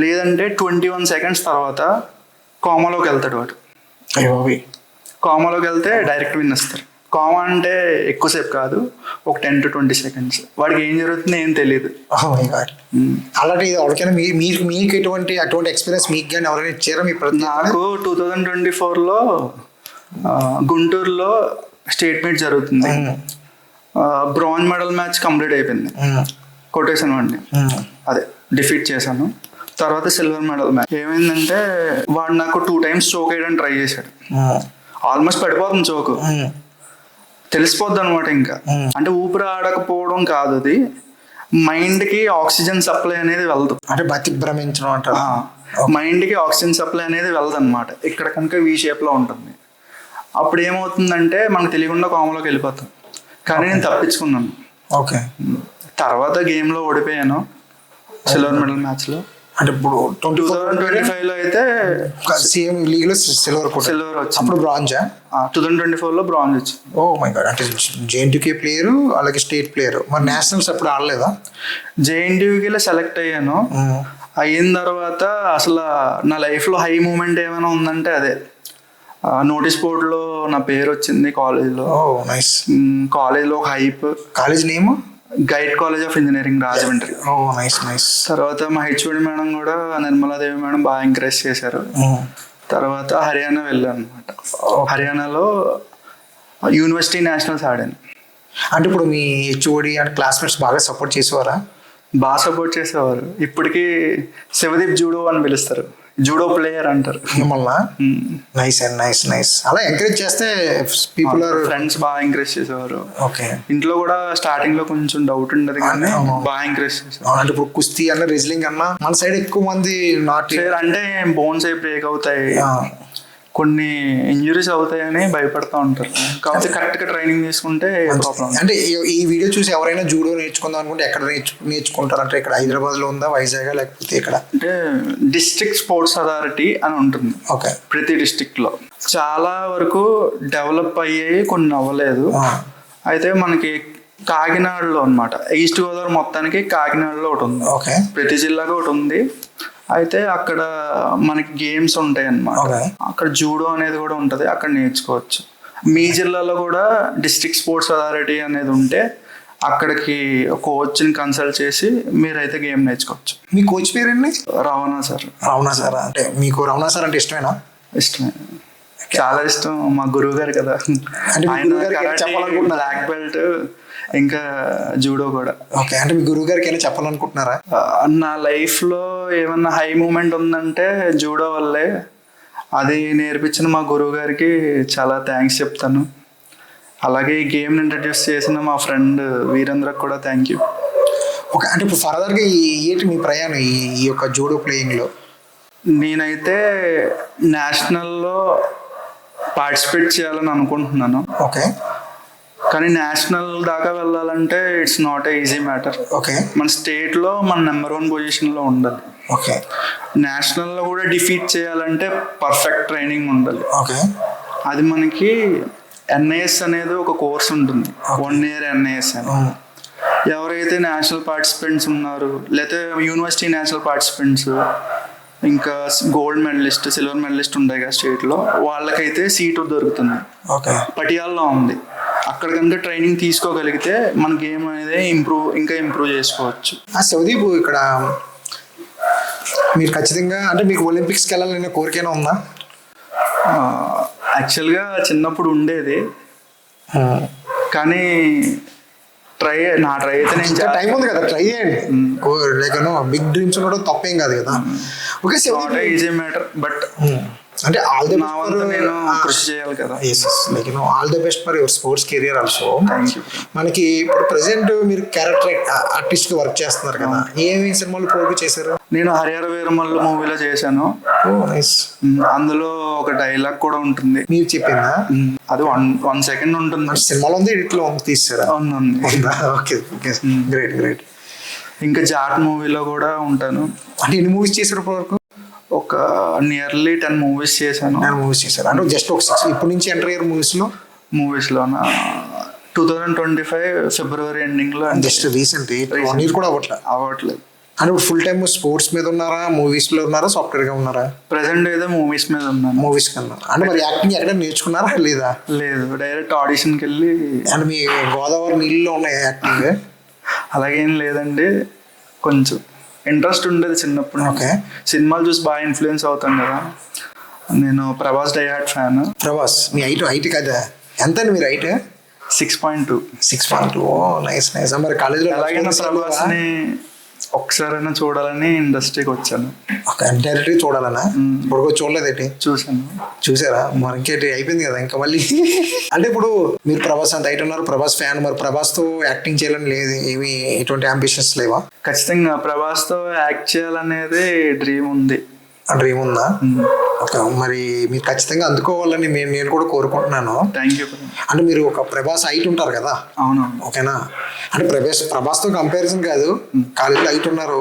లేదంటే 21 seconds తర్వాత కామాలోకి వెళ్తాడు వాడు. కామాలోకి వెళ్తే డైరెక్ట్ విన్ వస్తారు. కామా అంటే ఎక్కువసేపు కాదు, ఒక 10 to 20 seconds. వాడికి ఏం జరుగుతుందో ఏం తెలియదు. అలాంటి ఎవరికైనా మీకు అటువంటి ఎక్స్పీరియన్స్ మీకు కానీ ఎవరైనా ఇచ్చారా? నాకు 2024లో గుంటూరులో స్టేట్ మీట్ జరుగుతుంది. బ్రాంజ్ మెడల్ మ్యాచ్ కంప్లీట్ అయిపోయింది. కొట్టేశాను వాడిని. అదే డిఫీట్ చేశాను. తర్వాత సిల్వర్ మెడల్ మ్యాచ్ ఏమైందంటే వాడు నాకు 2 times చోక్ వేయడానికి ట్రై చేశాడు. ఆల్మోస్ట్ పడిపోతుంది చోకు, తెలిసిపోద్ది అనమాట. ఇంకా అంటే ఊపిరి ఆడకపోవడం కాదు, అది మైండ్కి ఆక్సిజన్ సప్లై అనేది వెళ్దు. అంటే బతి భ్రమించడం అంటారు. మైండ్కి ఆక్సిజన్ సప్లై అనేది వెళ్ళదు అనమాట. ఇక్కడ కనుక V షేప్లో ఉంటుంది. అప్పుడు ఏమవుతుందంటే మనకు తెలియకుండా కోమలోకి వెళ్ళిపోతాం. కానీ నేను తప్పించుకున్నాను. ఓకే. తర్వాత గేమ్లో ఓడిపోయాను సిల్వర్ మెడల్ మ్యాచ్లో. అంటే ఇప్పుడు 2025లో అయితే సేమ్ లీగ్ లో సిల్వర్ వచ్చింది. అప్పుడు బ్రాంజా? 2024లో బ్రాంజ్ వచ్చింది. Oh my god. అంటే JNTK ప్లేయర్, అలాగే స్టేట్ ప్లేయర్. మరి నేషనల్స్ అప్పుడు ఆడలేదా? JNTKలో సెలెక్ట్ అయ్యాను. అయిన తర్వాత అసలు నా లైఫ్లో హై మూమెంట్ ఏమైనా ఉందంటే అదే నోటీస్ బోర్డులో నా పేరు వచ్చింది కాలేజ్లో. నైస్. కాలేజ్లో ఒక hype. College name guide college of engineering Rajahmundry. Nice nice. తర్వాత మా HOD మేడం కూడా నిర్మలాదేవి మేడం బాగా ఎంకరేజ్ చేశారు. తర్వాత హర్యానా వెళ్ళాను అనమాట. హర్యానాలో యూనివర్సిటీ నేషనల్స్ ఆడాను. అంటే ఇప్పుడు మీ HOD అండ్ క్లాస్మేట్స్ బాగా సపోర్ట్ చేసేవారా? బాగా సపోర్ట్ చేసేవారు. ఇప్పటికీ శివదీప్ జూడో అని పిలుస్తారు, జూడో ప్లేయర్ అంటారు మిమ్మల్ని. Nice and nice nice. అలా ఎంకరేజ్ చేస్తే పీపుల్ ఆర్ ఫ్రెండ్స్ బాగా ఎంకరేజ్ చేసేవారు. ఓకే. ఇంట్లో కూడా స్టార్టింగ్ లో కొంచెం డౌట్ ఉండదు కానీ బాగా ఎంకరేజ్ చేసేవారు. అంటే ఇప్పుడు కుస్తీ అన్న రెజ్లింగ్ అన్న మన సైడ్ ఎక్కువ మంది నాట్ అంటే బోన్స్ అయి బ్రేక్ అవుతాయి, కొన్ని ఇంజురీస్ అవుతాయని భయపడతా ఉంటారు. కాకపోతే కరెక్ట్ గా ట్రైనింగ్ తీసుకుంటే ప్రాబ్లం. అంటే ఈ వీడియో చూసి ఎవరైనా జూడో నేర్చుకుందాం అనుకుంటే ఎక్కడ నేర్చుకుంటారు? అంటే ఇక్కడ హైదరాబాద్ లో ఉందా, వైజాగ్, లేకపోతే ఇక్కడ? అంటే డిస్ట్రిక్ట్ స్పోర్ట్స్ అథారిటీ అని ఉంటుంది. ఓకే. ప్రతి డిస్ట్రిక్ట్ లో చాలా వరకు డెవలప్ అయ్యాయి, కొన్ని అవ్వలేదు. అయితే మనకి కాకినాడలో అనమాట, ఈస్ట్ గోదావరి మొత్తానికి కాకినాడలో ఒకటి ఉంది. ఓకే. ప్రతి జిల్లాకు ఒకటి ఉంది. అయితే అక్కడ మనకి గేమ్స్ ఉంటాయి అన్నమాట. అక్కడ జూడో అనేది కూడా ఉంటుంది, అక్కడ నేర్చుకోవచ్చు. మీ జిల్లాలో కూడా డిస్ట్రిక్ట్ స్పోర్ట్స్ అథారిటీ అనేది ఉంటే అక్కడికి కోచ్ని కన్సల్ట్ చేసి మీరైతే గేమ్ నేర్చుకోవచ్చు. మీ కోచ్ పేరండి? రవణ సార్. రవణ సార్. అంటే మీకు రవణ సార్ అంటే ఇష్టమేనా? ఇష్టమే, చాలా ఇష్టం. మా గురువు గారు కదా, బ్లాక్ బెల్ట్, ఇంకా జూడో కూడా. ఓకే. అంటే మీ గురువు గారికి ఏమైనా చెప్పాలనుకుంటున్నారా? నా లైఫ్లో ఏమన్నా హై మూమెంట్ ఉందంటే జూడో వల్లే. అది నేర్పించిన మా గురువు గారికి చాలా థ్యాంక్స్ చెప్తాను. అలాగే ఈ గేమ్ని ఇంట్రడ్యూస్ చేసిన మా ఫ్రెండ్ వీరేంద్రకు కూడా థ్యాంక్ యూ. ఓకే. అంటే ఇప్పుడు ఫర్దర్గా ఏంటి మీ ప్రయాణం ఈ యొక్క జూడో ప్లేయింగ్లో? నేనైతే నేషనల్లో పార్టిసిపేట్ చేయాలని అనుకుంటున్నాను. ఓకే. కానీ నేషనల్ దాకా వెళ్ళాలంటే it's not a easy matter. Okay. మన స్టేట్లో మన నెంబర్ 1 పొజిషన్లో ఉండాలి. ఓకే. నేషనల్లో కూడా డిఫీట్ చేయాలంటే పర్ఫెక్ట్ ట్రైనింగ్ ఉండాలి. ఓకే. అది మనకి NIS అనేది ఒక కోర్స్ ఉంటుంది, 1 year NIS అని. ఎవరైతే నేషనల్ పార్టిసిపెంట్స్ ఉన్నారు, లేకపోతే యూనివర్సిటీ నేషనల్ పార్టిసిపెంట్స్, ఇంకా గోల్డ్ మెడలిస్ట్, సిల్వర్ మెడలిస్ట్ ఉంటాయి కదా స్టేట్లో, వాళ్ళకైతే సీటు దొరుకుతుంది. ఓకే. పటియాల్లో ఉంది. అక్కడ కనుక ట్రైనింగ్ తీసుకోగలిగితే మన గేమ్ అనేది ఇంకా ఇంప్రూవ్ చేసుకోవచ్చు. శివదీప్, ఇక్కడ మీరు ఖచ్చితంగా అంటే మీకు ఒలింపిక్స్కి వెళ్ళాలనే కోరికైనా ఉందా? యాక్చువల్గా చిన్నప్పుడు ఉండేది, కానీ ట్రై అయితే నేను టైం ఉంది కదా, ట్రై చేయండి. లైక్ బిగ్ డ్రీమ్స్ ఉండడం తప్పేం కాదు కదా. ఓకే. ఈజీ మ్యాటర్, బట్ అంటే ఆల్ ది నేను కృషి చేయాలి కదా. Like all the best for your sports career also. మనకి ఇప్పుడు ప్రెసెంట్ మీరు క్యారెక్టర్ ఆర్టిస్ట్ వర్క్ చేస్తున్నారు కదా, ఏమేమి సినిమాలు పోటీ చేశారు? నేను హరిహర వీరమల్లు మూవీలో చేశాను. అందులో ఒక డైలాగ్ కూడా ఉంటుంది. మీరు చెప్పిందా? అది 1 second ఉంటుంది. సినిమాలో ఉంది, ఎడిట్లో ఉంది, తీసారా? ఓకే. Great great. ఇంకా జాట్ మూవీలో కూడా ఉంటాను. అంటే ఎన్ని మూవీస్ చేశారు ఇప్పటి వరకు? ఒక నియర్లీ 10 movies చేశాను. 10 movies చేశారు అంటే జస్ట్ ఒక 6 ఇప్పటి నుంచి ఎంటర్ అయ్యారు మూవీస్లో? 2025 February ఎండింగ్లో. జస్ట్ రీసెంట్ 1 year కూడా అవ్వట్లేదు. అంటే ఇప్పుడు ఫుల్ టైమ్ స్పోర్ట్స్ మీద ఉన్నారా, మూవీస్లో ఉన్నారా, సాఫ్ట్వేర్గా ఉన్నారా? ప్రెసెంట్ అయితే మూవీస్ మీద ఉన్నాను. మూవీస్ కన్నా అంటే మరి యాక్టింగ్ ఎక్కడ నేర్చుకున్నారా లేదా? లేదు, డైరెక్ట్ ఆడిషన్కి వెళ్ళి. అంటే మీ గోదావరి నీళ్ళలో ఉన్నాయి యాక్టింగ్? అలాగేం లేదండి, కొంచెం ఇంట్రెస్ట్ ఉండేది చిన్నప్పుడు. ఓకే. సినిమాలు చూసి బాగా ఇన్ఫ్లుయెన్స్ అవుతాను కదా. నేను Prabhas die hard fan. Prabhas మీ హైట్ కదా? ఎంత అండి మీరు హైట్? 6.2. 6.2. Nice nice. మరి కాలేజీలో ఎలాగైనా ప్రభాస్ని ఒకసారైనా చూడాలని ఇండస్ట్రీకి వచ్చాను. డైరెక్ట్గా చూడాలన్నా? ఇప్పుడు చూడలేదేంటి? చూసాను. చూసారా? మరి ఇంకేంటి, అయిపోయింది కదా ఇంకా మళ్ళీ. అంటే ఇప్పుడు మీరు ప్రభాస్ అంత హైట్ ఉన్నారు, ప్రభాస్ ఫ్యాన్, మరి ప్రభాస్తో యాక్టింగ్ చేయాలని లేదు, ఏమి ఎటువంటి అంబిషన్స్ లేవా? ఖచ్చితంగా ప్రభాస్తో యాక్ట్ చేయాలనేది డ్రీమ్ ఉంది. డ్రీమ్ ఉందా? ఓకే, మరి మీరు ఖచ్చితంగా అందుకోవాలని నేను కూడా కోరుకుంటున్నాను. Thank you. అంటే మీరు ఒక ప్రభాస్ హైట్ ఉంటారు కదా? అవును. ఓకేనా? అంటే ప్రభాస్తో కంపారిజన్ కాదు, కాలేజీలో హైట్ ఉన్నారు,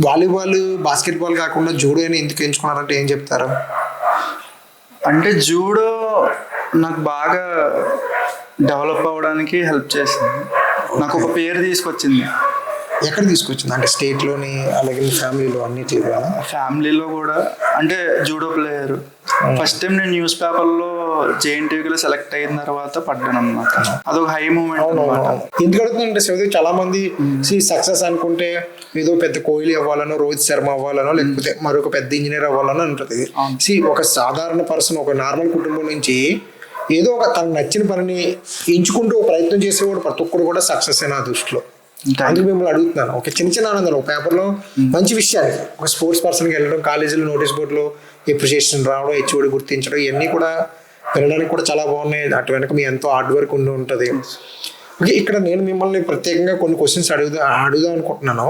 వాలీబాల్ బాస్కెట్బాల్ కాకుండా జూడోని ఎందుకు ఎంచుకున్నారంటే ఏం చెప్తారు? అంటే జూడో నాకు బాగా డెవలప్ అవ్వడానికి హెల్ప్ చేసింది, నాకు ఒక పేరు తీసుకొచ్చింది. ఎక్కడ తీసుకొచ్చింది? అంటే స్టేట్లోని, అలాగే ఫ్యామిలీలో, అన్నిటిలో? ఫ్యామిలీలో కూడా. అంటే జూడో ప్లేయర్ ఫస్ట్ టైం నేను న్యూస్ పేపర్లో JNTVలో సెలెక్ట్ అయిన తర్వాత పడ్డాను అనమాట. అదొక హై మూమెంట్ అనమాట. ఎందుకు అడుగుతుందంటే శివదేవ్, చాలా మంది సక్సెస్ అనుకుంటే ఏదో పెద్ద కోహ్లీ అవ్వాలనో, రోహిత్ శర్మ అవ్వాలనో, లేకపోతే మరొక పెద్ద ఇంజనీర్ అవ్వాలనో ఉంటుంది. ఒక సాధారణ పర్సన్, ఒక నార్మల్ కుటుంబం నుంచి ఏదో ఒక తనకు నచ్చిన పనిని ఎంచుకుంటూ ప్రయత్నం చేసేవాడు ప్రతి ఒక్కడు కూడా సక్సెస్ నా దృష్టిలో. అందుకు మిమ్మల్ని అడుగుతున్నాను. ఒక చిన్న చిన్న ఆనందాలు, ఒక పేపర్లో మంచి విషయాలు, ఒక స్పోర్ట్స్ పర్సన్కి వెళ్ళడం, కాలేజీలో నోటీస్ బోర్డులో ఎప్రిషియేషన్ రావడం, HOD గుర్తించడం, ఇవన్నీ కూడా వినడానికి కూడా చాలా బాగున్నాయి. అటు వెనక మీ ఎంతో హార్డ్ వర్క్ ఉండి ఉంటుంది. ఓకే, ఇక్కడ నేను మిమ్మల్ని ప్రత్యేకంగా కొన్ని క్వశ్చన్స్ అడుగుదాం అనుకుంటున్నాను.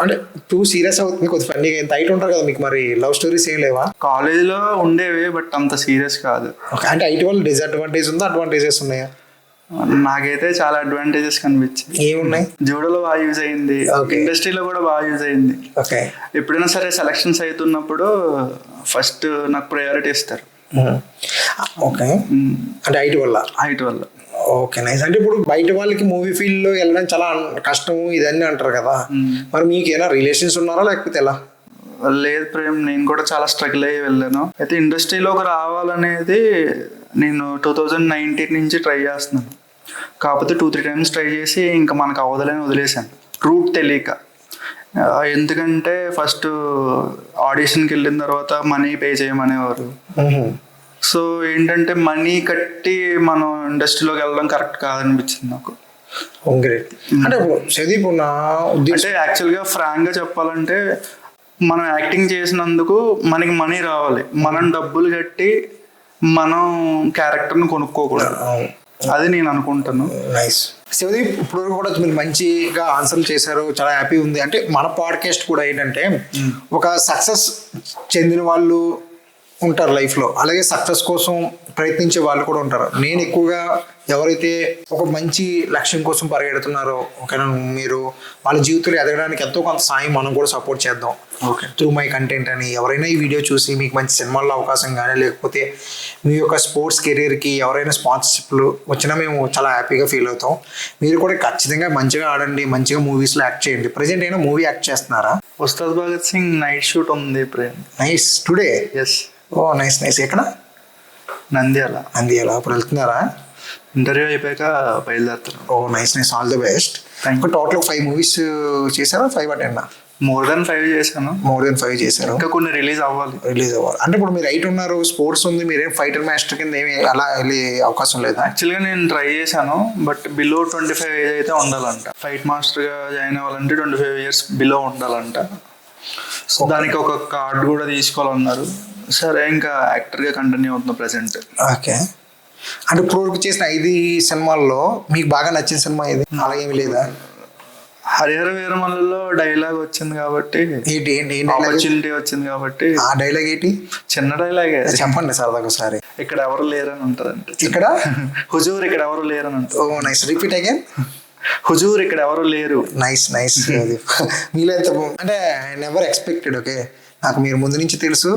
అంటే టూ సీరియస్ అవుతుంది, కొద్ది ఫన్నీగా. ఎంత హైట్ ఉంటారు కదా మీకు, మరి లవ్ స్టోరీస్ ఏం లేవా? కాలేజీలో ఉండేవి, బట్ అంత సీరియస్ కాదు. అంటే హైట్ వల్ల డిసడ్వాంటేజ్ ఉందా, అడ్వాంటేజెస్ ఉన్నాయా? నాకైతే చాలా అడ్వాంటేజెస్ కనిపించాయి. ఏమున్నాయి? జూడోలో బాగా యూజ్ అయింది, ఇండస్ట్రీలో కూడా బాగా యూజ్ అయింది. ఓకే, ఎప్పుడైనా సరే సెలక్షన్స్ అవుతున్నప్పుడు ఫస్ట్ నాకు ప్రయారిటీ ఇస్తారు. ఓకే, అంటే హైట్ వల్ల. Okay, nice. అంటే ఇప్పుడు బయట వాళ్ళకి మూవీ ఫీల్డ్ లో వెళ్ళడం చాలా కష్టం ఇదన్నీ అంటారు కదా, మరి మీకు ఎలా రిలేషన్స్ ఉన్నారా లేకపోతే ఎలా? లేదు ప్రేమ్, నేను కూడా చాలా స్ట్రగుల్ అయ్యి వెళ్ళాను. అయితే ఇండస్ట్రీలోకి రావాలనేది నేను 2019 నుంచి ట్రై చేస్తున్నాను. కాకపోతే 2-3 టైమ్స్ ట్రై చేసి ఇంకా మనకు అవ్వదని వదిలేశాను, రూట్ తెలియక. ఎందుకంటే ఫస్ట్ ఆడిషన్కి వెళ్ళిన తర్వాత మనీ పే చేయమనేవారు. సో ఏంటంటే మనీ కట్టి మనం ఇండస్ట్రీలోకి వెళ్ళడం కరెక్ట్ కాదనిపించింది నాకు. అంటే చదివు నా అంటే యాక్చువల్గా ఫ్రాంక్గా చెప్పాలంటే మనం యాక్టింగ్ చేసినందుకు మనకి మనీ రావాలి, మనం డబ్బులు కట్టి మనం క్యారెక్టర్ని కొనుక్కోకూడదు, అది నేను అనుకుంటాను. నైస్ శివదీప్, ఇప్పుడు కూడా మీరు మంచిగా ఆన్సర్ చేశారు, చాలా హ్యాపీ ఉంది. అంటే మన పాడ్కాస్ట్ కూడా ఏంటంటే ఒక సక్సెస్ చెందిన వాళ్ళు ఉంటారు లైఫ్లో, అలాగే సక్సెస్ కోసం ప్రయత్నించే వాళ్ళు కూడా ఉంటారు. నేను ఎక్కువగా ఎవరైతే ఒక మంచి లక్ష్యం కోసం పరిగెడుతున్నారో, ఓకేనా, మీరు వాళ్ళ జీవితంలో ఎదగడానికి ఎంతో కొంత సాయం మనం కూడా సపోర్ట్ చేద్దాం. ఓకే, త్రూ మై కంటెంట్ అని. ఎవరైనా ఈ వీడియో చూసి మీకు మంచి సినిమాల్లో అవకాశం కానీ, లేకపోతే మీ యొక్క స్పోర్ట్స్ కెరీర్కి ఎవరైనా స్పాన్సర్షిప్లు వచ్చినా మేము చాలా హ్యాపీగా ఫీల్ అవుతాం. మీరు కూడా ఖచ్చితంగా మంచిగా ఆడండి, మంచిగా మూవీస్లో యాక్ట్ చేయండి. ప్రజెంట్ అయినా మూవీ యాక్ట్ చేస్తున్నారా? ఉస్తాద్ భగత్ సింగ్ నైట్ షూట్ ఉంది Prem. Nice, today? Yes. Oh nice nice. ఎక్కడ? నంద్యాల. అప్పుడు వెళ్తున్నారా? ఇంటర్వ్యూ అయిపోయాక బయలుదేరుతారు. Oh nice nice, all the best. Total 5 movies చేశారా? 5 or 10? మోర్ దెన్ 5 చేశాను. మోర్ దెన్ 5 చేశారు. ఇంకా కొన్ని రిలీజ్ అవ్వాలి. అంటే ఇప్పుడు మీరు రైట్ ఉన్నారు, స్పోర్ట్స్ ఉంది, మీరేం ఫైటర్ మాస్టర్ కింద ఏమి అలా వెళ్ళే అవకాశం లేదు? యాక్చువల్గా నేను ట్రై చేశాను, బట్ బిలో 25 ఏజ్ అయితే ఉండాలంట. ఫైట్ మాస్టర్గా జాయిన్ అవ్వాలంటే 25 years బిలో ఉండాలంట. సో దానికి ఒక కార్డు కూడా తీసుకోవాలన్నారు. సరే, ఇంకా యాక్టర్గా కంటిన్యూ అవుతుంది ప్రజెంట్. ఓకే, అంటే ఇప్పుడు చేసిన 5 సినిమాల్లో మీకు బాగా నచ్చిన సినిమా ఇది? అలా ఏమి లేదా? హరిహర వీరమల్లులో డైలాగ్ వచ్చింది కాబట్టి, ఆపర్చునిటీ వచ్చింది కాబట్టి. ఆ డైలాగ్ ఏంటి? చిన్న డైలాగే, చెప్పండి సరదాగా ఒకసారి. ఇక్కడ ఎవరు లేరని ఉంటదంటే. ఇక్కడ హుజూర్ ఇక్కడ ఎవరు లేరని ఉంటుంది. ఓ నైస్, రిపీట్ అగైన్. హుజూర్ ఇక్కడ ఎవరు లేరు. Nice nice. మీలో ఎంత అంటే ఐ నెవర్ ఎక్స్పెక్టెడ్. ఓకే, నాకు మీరు ముందు నుంచి తెలుసు,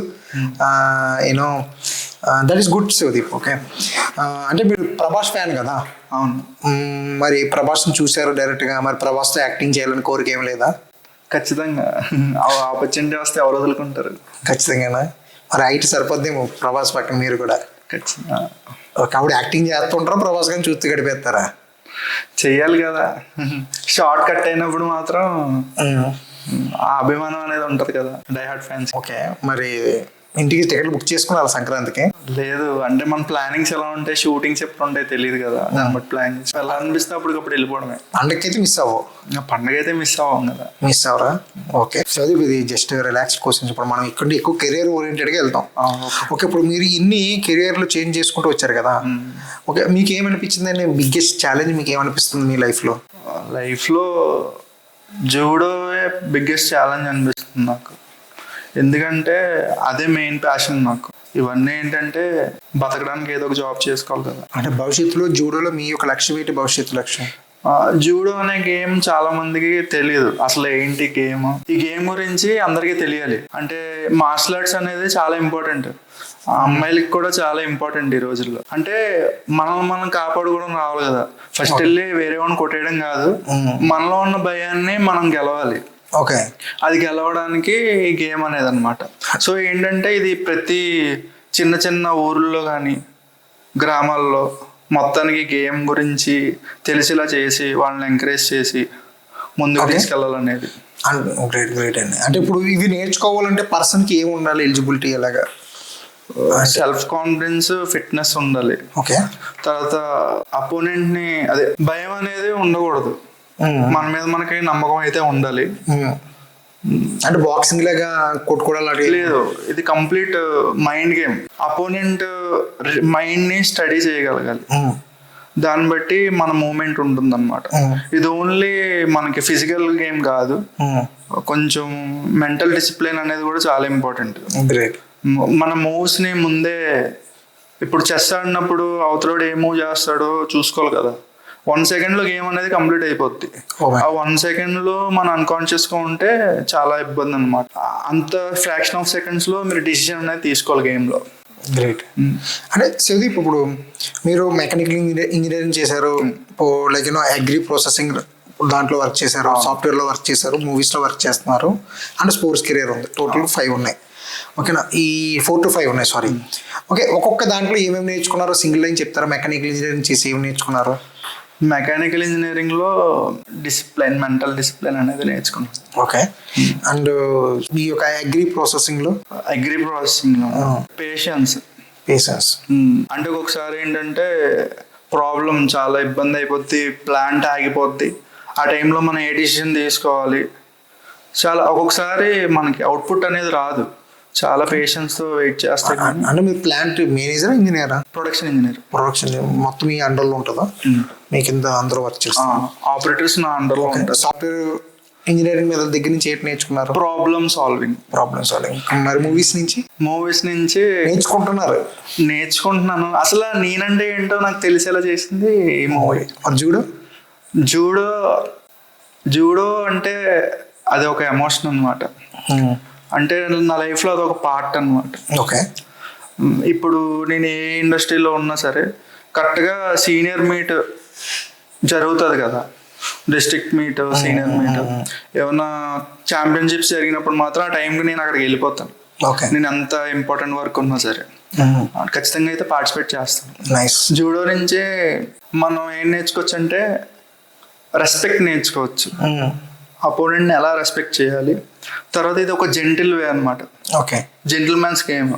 you know that is good Sudeep. Okay, అంటే మీరు ప్రభాస్ ఫ్యాన్ కదా? అవును. మరి ప్రభాస్ని చూశారు డైరెక్ట్గా, మరి ప్రభాస్తో యాక్టింగ్ చేయాలని కోరిక ఏం లేదా? ఖచ్చితంగా, ఆపర్చునిటీ వస్తే ఎవరు వదులుకుంటారు. ఖచ్చితంగానా? మరి హైట్ సరిపోద్దేమో ప్రభాస్ పక్కన మీరు కూడా? ఖచ్చితంగా. ఓకే, అప్పుడు యాక్టింగ్ చేస్తుంటారా, ప్రభాస్ కానీ చూస్తూ గడిపేస్తారా? చెయ్యాలి కదా, షార్ట్ కట్ అయినప్పుడు మాత్రం ఆ అభిమానం అనేది ఉంటది కదా, డై హార్ట్ ఫ్యాన్స్. ఓకే, మరి ఇంటికి టికెట్లు బుక్ చేసుకున్నారు సంక్రాంతికి? లేదు, అంటే మన ప్లానింగ్స్ ఎలా ఉంటాయి, షూటింగ్స్ ఎప్పుడు ఉంటాయి తెలియదు కదా, దాన్ని బట్టి ప్లాన్ చేసి ఎలా అనిపిస్తే అప్పటికప్పుడు వెళ్ళిపోవడమే. పండగకి అయితే మిస్ అవ్వవు? పండగ అయితే మిస్ అవ్వం కదా. మిస్ అవరా? ఓకే. సో ఇది జస్ట్ రిలాక్స్ క్వశ్చన్స్. ఇప్పుడు మనం ఇక్కడ ఎక్కువ కెరియర్ ఓరియంటెడ్గా వెళ్తాం. ఓకే, ఇప్పుడు మీరు ఇన్ని కెరియర్లు చేంజ్ చేసుకుంటూ వచ్చారు కదా, ఓకే, మీకు ఏమనిపించింది అండి? బిగ్గెస్ట్ ఛాలెంజ్ మీకు ఏమనిపిస్తుంది మీ లైఫ్లో? లైఫ్లో జూడో బిగ్గెస్ట్ ఛాలెంజ్ అనిపిస్తుంది నాకు. ఎందుకంటే అదే మెయిన్ ప్యాషన్ నాకు. ఇవన్నీ ఏంటంటే బతకడానికి ఏదో ఒక జాబ్ చేసుకోవాలి కదా. అంటే భవిష్యత్తులో జూడోలో మీ యొక్క లక్ష్యం ఏంటి? భవిష్యత్తు లక్ష్యం? జూడో అనే గేమ్ చాలా మందికి తెలియదు అసలు ఏంటి గేమ్. ఈ గేమ్ గురించి అందరికీ తెలియాలి. అంటే మార్షల్ ఆర్ట్స్ అనేది చాలా ఇంపార్టెంట్, అమ్మాయిలకి కూడా చాలా ఇంపార్టెంట్ ఈ రోజుల్లో. అంటే మనం కాపాడుకోవడం రావాలి కదా. ఫస్ట్ వెళ్ళి వేరే వాడిని కొట్టేయడం కాదు, మనలో ఉన్న భయాన్ని మనం గెలవాలి. ఓకే, అది గెలవడానికి ఈ గేమ్ అనేది అనమాట. సో ఏంటంటే ఇది ప్రతి చిన్న చిన్న ఊర్లో కానీ గ్రామాల్లో మొత్తానికి గేమ్ గురించి తెలిసేలా చేసి వాళ్ళని ఎంకరేజ్ చేసి ముందుకు తీసుకెళ్ళాలనేది. గ్రేట్ గ్రేట్ అండి. అంటే ఇప్పుడు ఇవి నేర్చుకోవాలంటే పర్సన్కి ఏమి ఉండాలి? ఎలిజిబిలిటీ ఎలాగా? సెల్ఫ్ కాన్ఫిడెన్స్, ఫిట్నెస్ ఉండాలి. ఓకే, తర్వాత అపోనెంట్ని అదే భయం అనేది ఉండకూడదు, మన మీద మనకి నమ్మకం అయితే ఉండాలి. అంటే బాక్సింగ్ లాగా కొట్టుకోవడం లేదు, ఇది complete mind game. Opponent mind ని స్టడీ చేయగలగాలి, దాన్ని బట్టి మన మూమెంట్ ఉంటుంది అనమాట. ఇది ఓన్లీ మనకి ఫిజికల్ గేమ్ కాదు, కొంచెం మెంటల్ డిసిప్లిన్ అనేది కూడా చాలా ఇంపార్టెంట్. గ్రేట్. మన మూవ్స్ ని ముందే, ఇప్పుడు చెస్ ఆడినప్పుడు అవతలోడు ఏ మూవ్ చేస్తాడో చూసుకోవాలి కదా. 1 సెకండ్ లో గేమ్ అనేది కంప్లీట్ అయిపోద్ది. ఆ 1 సెకండ్ లో మనం అన్కాన్షియస్ గా ఉంటే చాలా ఇబ్బంది అనమాట. అంత ఫ్రాక్షన్ ఆఫ్ సెకండ్స్ లో మీరు డిసిజన్ అనేది తీసుకోవాలి గేమ్ లో. గ్రేట్. అంటే సుదీప్, ఇప్పుడు మీరు మెకానికల్ ఇంజనీరింగ్ చేశారు, లైక్ అగ్రి ప్రాసెసింగ్ దాంట్లో వర్క్ చేశారు, సాఫ్ట్వేర్ లో వర్క్ చేశారు, మూవీస్ లో వర్క్ చేస్తున్నారు, అండ్ స్పోర్ట్స్ కెరీర్ ఉంది. టోటల్ 5 ఉన్నాయి. ఓకేనా? ఈ 4 to 5 ఉన్నాయి, సారీ. ఓకే, ఒక్కొక్క దాంట్లో ఏమేమి నేర్చుకున్నారో సింగిల్ లైన్ చెప్తారా? మెకానికల్ ఇంజనీరింగ్ చేసి ఏమి నేర్చుకున్నారు? మెకానికల్ ఇంజనీరింగ్ లో డిసిప్లిన్, మెంటల్ డిసిప్లిన్ అనేది నేర్చుకున్నాను. ఓకే. అండ్ ఈ యొక్క అగ్రి ప్రాసెసింగ్ లో పేషెన్స్. అంటే ఒక్కొక్కసారి ఏంటంటే ప్రాబ్లం చాలా ఇబ్బంది అయిపోద్ది, ప్లాంట్ ఆగిపోద్ది. ఆ టైంలో మనం ఏ డిసిషన్ తీసుకోవాలి, చాలా ఒక్కొక్కసారి మనకి అవుట్పుట్ అనేది రాదు, చాలా పేషెన్స్ తో వెయిట్ చేస్తాయి. అంటే మీరు ప్లాంట్ మేనేజర్, ఇంజనీరా? Production engineer. ప్రొడక్షన్ మొత్తం మీ అండర్లో ఉంటుందా? మీ కింద అందరూ వర్క్ చేస్తారు? ఆపరేటర్స్ నా అండర్లో ఉంటారు. సాఫ్ట్వేర్ ఇంజనీరింగ్ మీద దగ్గర నుంచి ఏంటి నేర్చుకున్నారు? Problem solving. మరి మూవీస్ నుంచి నేర్చుకుంటున్నాను. అసలు నేనంటే ఏంటో నాకు తెలిసేలా చేసింది ఈ మూవీ. జూడో అంటే అది ఒక ఎమోషన్ అనమాట. అంటే నా లైఫ్లో అది ఒక పార్ట్ అనమాట. ఓకే. ఇప్పుడు నేను ఏ ఇండస్ట్రీలో ఉన్నా సరే కరెక్ట్గా సీనియర్ మీట్ జరుగుతుంది కదా, డిస్ట్రిక్ట్ మీట్, సీనియర్ మీట్, ఏమన్నా ఛాంపియన్షిప్స్ జరిగినప్పుడు మాత్రం ఆ టైంకి నేను అక్కడికి వెళ్ళిపోతాను. నేను అంత ఇంపార్టెంట్ వర్క్ ఉన్నా సరే ఖచ్చితంగా అయితే పార్టిసిపేట్ చేస్తాను. జూడో నుంచి మనం ఏం నేర్చుకోవచ్చు అంటే రెస్పెక్ట్ నేర్చుకోవచ్చు, అపోనెంట్ని ఎలా రెస్పెక్ట్ చేయాలి. తర్వాత ఇది ఒక జెంటిల్ వే అనమాట. Okay, gentleman's game.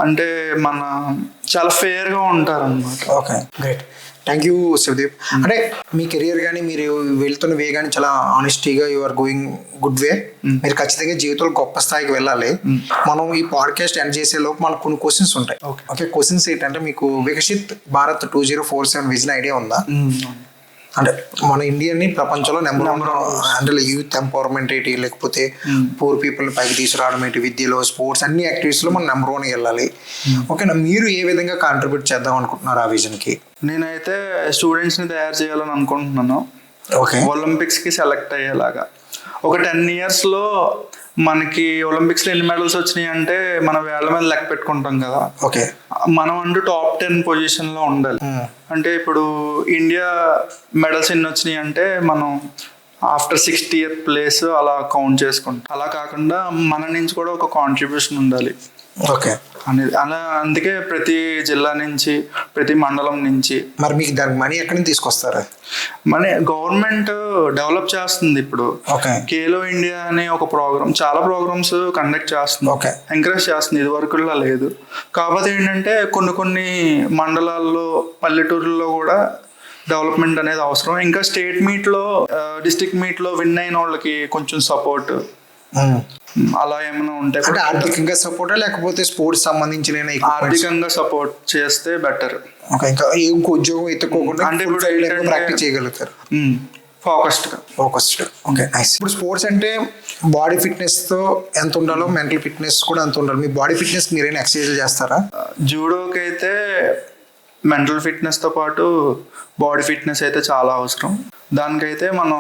అంటే మన చాలా ఫేర్గా ఉంటారు అనమాట. Okay, great. Thank you Shivdeep. అంటే మీ కెరియర్ కానీ మీరు వెళ్తున్న వే కానీ చాలా ఆనెస్టీగా you are going good way. మీరు ఖచ్చితంగా జీవితంలో గొప్ప స్థాయికి వెళ్ళాలి. మనం ఈ పాడ్కాస్ట్ ఎండ్ చేసే లోపు మనకు కొన్ని క్వశ్చన్స్ ఉంటాయి. ఓకే, క్వశ్చన్స్ ఏంటంటే మీకు వికసిత్ భారత్ 2047 విజన్ ఐడియా ఉందా? అంటే మన ఇండియాని ప్రపంచంలో నెంబర్ అంటే యూత్ ఎంపవర్మెంట్ ఏంటి, లేకపోతే పూర్ పీపుల్ని పైకి తీసుకురావడం ఏంటి, విద్యలో, స్పోర్ట్స్, అన్ని యాక్టివిటీస్లో మనం నెంబర్ 1 వెళ్ళాలి. ఓకేనా? మీరు ఏ విధంగా కాంట్రిబ్యూట్ చేద్దాం అనుకుంటున్నారు ఆ విజన్కి? నేనైతే స్టూడెంట్స్ని తయారు చేయాలని అనుకుంటున్నాను. ఓకే, ఒలింపిక్స్కి సెలెక్ట్ అయ్యేలాగా. ఒక 10 yearsలో మనకి ఒలింపిక్స్లో ఎన్ని మెడల్స్ వచ్చినాయి అంటే మనం వేళ్ళ మీద లెక్క పెట్టుకుంటాం కదా. ఓకే, మనం అంటూ టాప్ 10 పొజిషన్లో ఉండాలి. అంటే ఇప్పుడు ఇండియా మెడల్స్ ఎన్ని వచ్చినాయి అంటే మనం ఆఫ్టర్ 60th place అలా కౌంట్ చేసుకుంటాం. అలా కాకుండా మన నుంచి కూడా ఒక కాంట్రిబ్యూషన్ ఉండాలి. ఓకే, అనేది అలా అందుకే ప్రతి జిల్లా నుంచి ప్రతి మండలం నుంచి మరి మీకు దానికి మనీ ఎక్కడి నుంచి తీసుకొస్తారు? మన గవర్నమెంట్ డెవలప్ చేస్తుంది ఇప్పుడు. ఓకే. ఖేలో ఇండియా అనే ఒక ప్రోగ్రామ్, చాలా ప్రోగ్రామ్స్ కండక్ట్ చేస్తుంది. ఓకే. ఎంకరేజ్ చేస్తుంది, ఇది వరకులా లేదు. కాకపోతే ఏంటంటే కొన్ని మండలాల్లో పల్లెటూరుల్లో కూడా డెవలప్మెంట్ అనేది అవసరం. ఇంకా స్టేట్ మీట్లో డిస్ట్రిక్ట్ మీట్లో విన్ అయిన వాళ్ళకి కొంచెం సపోర్ట్ అలా ఏమైనా ఉంటే అంటే ఆర్థికంగా సపోర్టా లేకపోతే స్పోర్ట్స్ సంబంధించిన ఆర్థికంగా సపోర్ట్ చేస్తే బెటర్. ఇంకా ఇంకో ఉద్యోగం ఎత్తుకోకుండా అంటే ప్రాక్టీస్ చేయగలుగుతారు ఫోకస్డ్. Okay, nice. ఇప్పుడు స్పోర్ట్స్ అంటే బాడీ ఫిట్నెస్ తో ఎంత ఉండాలో మెంటల్ ఫిట్నెస్ కూడా అంత ఉండాలి. మీ బాడీ ఫిట్నెస్ మీరేనా ఎక్సర్సైజ్ చేస్తారా? జూడోకి అయితే మెంటల్ ఫిట్నెస్తో పాటు బాడీ ఫిట్నెస్ అయితే చాలా అవసరం. దానికైతే మనం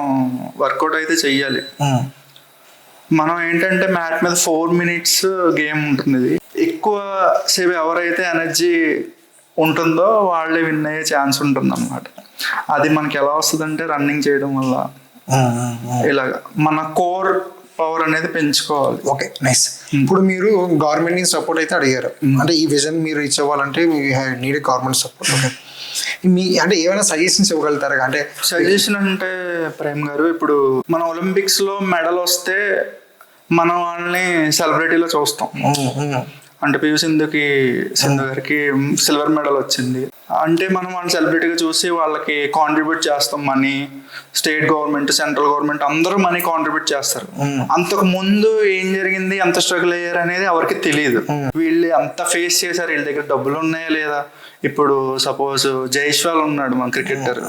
వర్కౌట్ అయితే చెయ్యాలి. మనం ఏంటంటే మ్యాట్ మీద 4 minutes గేమ్ ఉంటుంది. ఇది ఎక్కువ సేపు ఎవరైతే ఎనర్జీ ఉంటుందో వాళ్ళే విన్ అయ్యే ఛాన్స్ ఉంటుంది అన్నమాట. అది మనకి ఎలా వస్తుందంటే రన్నింగ్ చేయడం వల్ల ఇలాగ మన కోర్ పవర్ అనేది పెంచుకోవాలి. Okay, nice. ఇప్పుడు మీరు గవర్నమెంట్ నుంచి సపోర్ట్ అయితే అడిగారు. అంటే ఈ విజన్ మీరు రీచ్ అవ్వాలంటే నీడ్ గవర్నమెంట్ సపోర్ట్. ఓకే, మీ అంటే ఏమైనా సజెషన్స్ ఇవ్వగలుగుతారా? అంటే సజెషన్ అంటే ప్రేమ్ గారు, ఇప్పుడు మన ఒలింపిక్స్లో మెడల్ వస్తే మనం వాళ్ళని సెలబ్రిటీలో చూస్తాం. అంటే పివి సింధు గారికి సిల్వర్ మెడల్ వచ్చింది అంటే మనం వాళ్ళని సెలబ్రిటీగా చూసి వాళ్ళకి కాంట్రిబ్యూట్ చేస్తాం. Money state government, central government అందరూ మనీ కాంట్రిబ్యూట్ చేస్తారు. అంతకు ముందు ఏం జరిగింది, ఎంత స్ట్రగుల్ అయ్యారు అనేది ఎవరికి తెలియదు. వీళ్ళు అంత ఫేస్ చేశారు, వీళ్ళ దగ్గర డబ్బులు ఉన్నాయా లేదా. ఇప్పుడు సపోజ్ జైస్వాల్ ఉన్నాడు మన క్రికెటర్,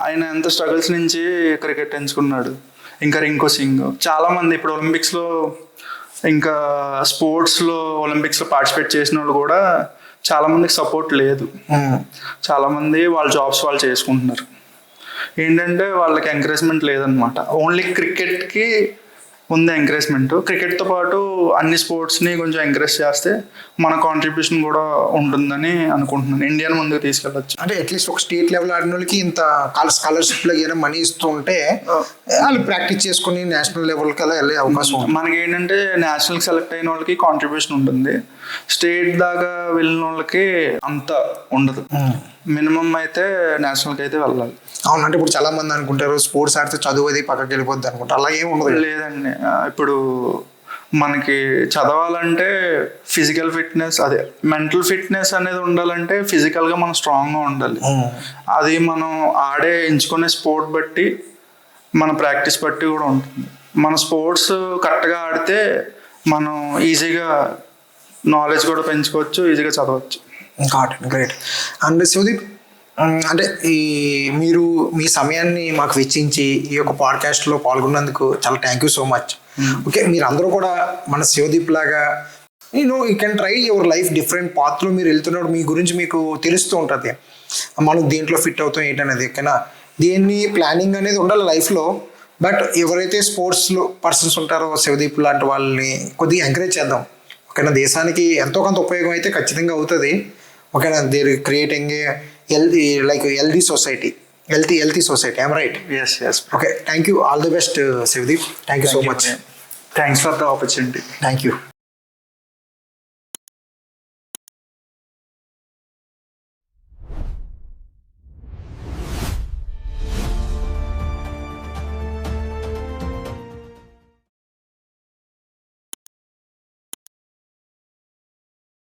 ఆయన ఎంత స్ట్రగుల్స్ నుంచి క్రికెట్ ఎంచుకున్నాడు. ఇంకా రింకు సింగ్, చాలా మంది ఇప్పుడు ఒలింపిక్స్లో ఇంకా స్పోర్ట్స్లో ఒలింపిక్స్లో పార్టిసిపేట్ చేసిన వాళ్ళు కూడా చాలా మందికి సపోర్ట్ లేదు. చాలా మంది వాళ్ళ జాబ్స్ వాళ్ళు చేసుకుంటున్నారు. ఏంటంటే వాళ్ళకి ఎంకరేజ్మెంట్ లేదనమాట. ఓన్లీ క్రికెట్కి ఉంది ఎంకరేజ్మెంట్. క్రికెట్తో పాటు అన్ని స్పోర్ట్స్ని కొంచెం ఎంకరేజ్ చేస్తే మన కాంట్రిబ్యూషన్ కూడా ఉంటుందని అనుకుంటున్నాను. ఇండియాని ముందుకు తీసుకెళ్ళచ్చు. అంటే అట్లీస్ట్ ఒక స్టేట్ లెవెల్ ఆడిన వాళ్ళకి ఇంత స్కాలర్షిప్లో ఏదైనా మనీ ఇస్తూ ఉంటే వాళ్ళు ప్రాక్టీస్ చేసుకుని నేషనల్ లెవెల్కి అలా వెళ్ళే అవకాశం ఉంది. మనకి ఏంటంటే నేషనల్కి సెలెక్ట్ అయిన వాళ్ళకి కాంట్రిబ్యూషన్ ఉంటుంది, స్టేట్ దాకా వెళ్ళిన వాళ్ళకి అంత ఉండదు. మినిమం అయితే నేషనల్కి అయితే వెళ్ళాలి. అవును, అంటే ఇప్పుడు చాలా మంది అనుకుంటారు స్పోర్ట్స్ ఆడితే చదువు అది పక్కకి వెళ్ళిపోద్ది అనుకుంటారు. అలా ఏమి ఉండదు. లేదండి, ఇప్పుడు మనకి చదవాలంటే ఫిజికల్ ఫిట్నెస్, అదే మెంటల్ ఫిట్నెస్ అనేది ఉండాలంటే ఫిజికల్గా మనం స్ట్రాంగ్గా ఉండాలి. అది మనం ఆడే ఎంచుకునే స్పోర్ట్ బట్టి మన ప్రాక్టీస్ బట్టి కూడా ఉంటుంది. మన స్పోర్ట్స్ కరెక్ట్గా ఆడితే మనం ఈజీగా నాలెడ్జ్ కూడా పెంచుకోవచ్చు, ఈజీగా చదవచ్చు. గ్రేట్. అండ్ సుదీప్, అంటే మీరు మీ సమయాన్ని మాకు వెచ్చించి ఈ యొక్క పాడ్కాస్ట్లో పాల్గొన్నందుకు చాలా thank you so much. Okay, మీరు అందరూ కూడా మన శివదీప్ లాగా you can try your life different పాత్లో మీరు వెళ్తున్నప్పుడు మీ గురించి మీకు తెలుస్తూ ఉంటుంది. మనం దేంట్లో ఫిట్ అవుతాం ఏంటనేది. ఓకేనా, దేన్ని ప్లానింగ్ అనేది ఉండాలి లైఫ్లో. బట్ ఎవరైతే స్పోర్ట్స్లో పర్సన్స్ ఉంటారో శివదీప్ లాంటి వాళ్ళని కొద్దిగా ఎంకరేజ్ చేద్దాం. ఓకేనా, దేశానికి ఎంతో కొంత ఉపయోగం అయితే ఖచ్చితంగా అవుతుంది. ఓకేనా, there creating a healthy society. I'm right? Yes. Okay, thank you. All the best, Shivdeep. Thank you so much. Thanks for the opportunity. Thank you.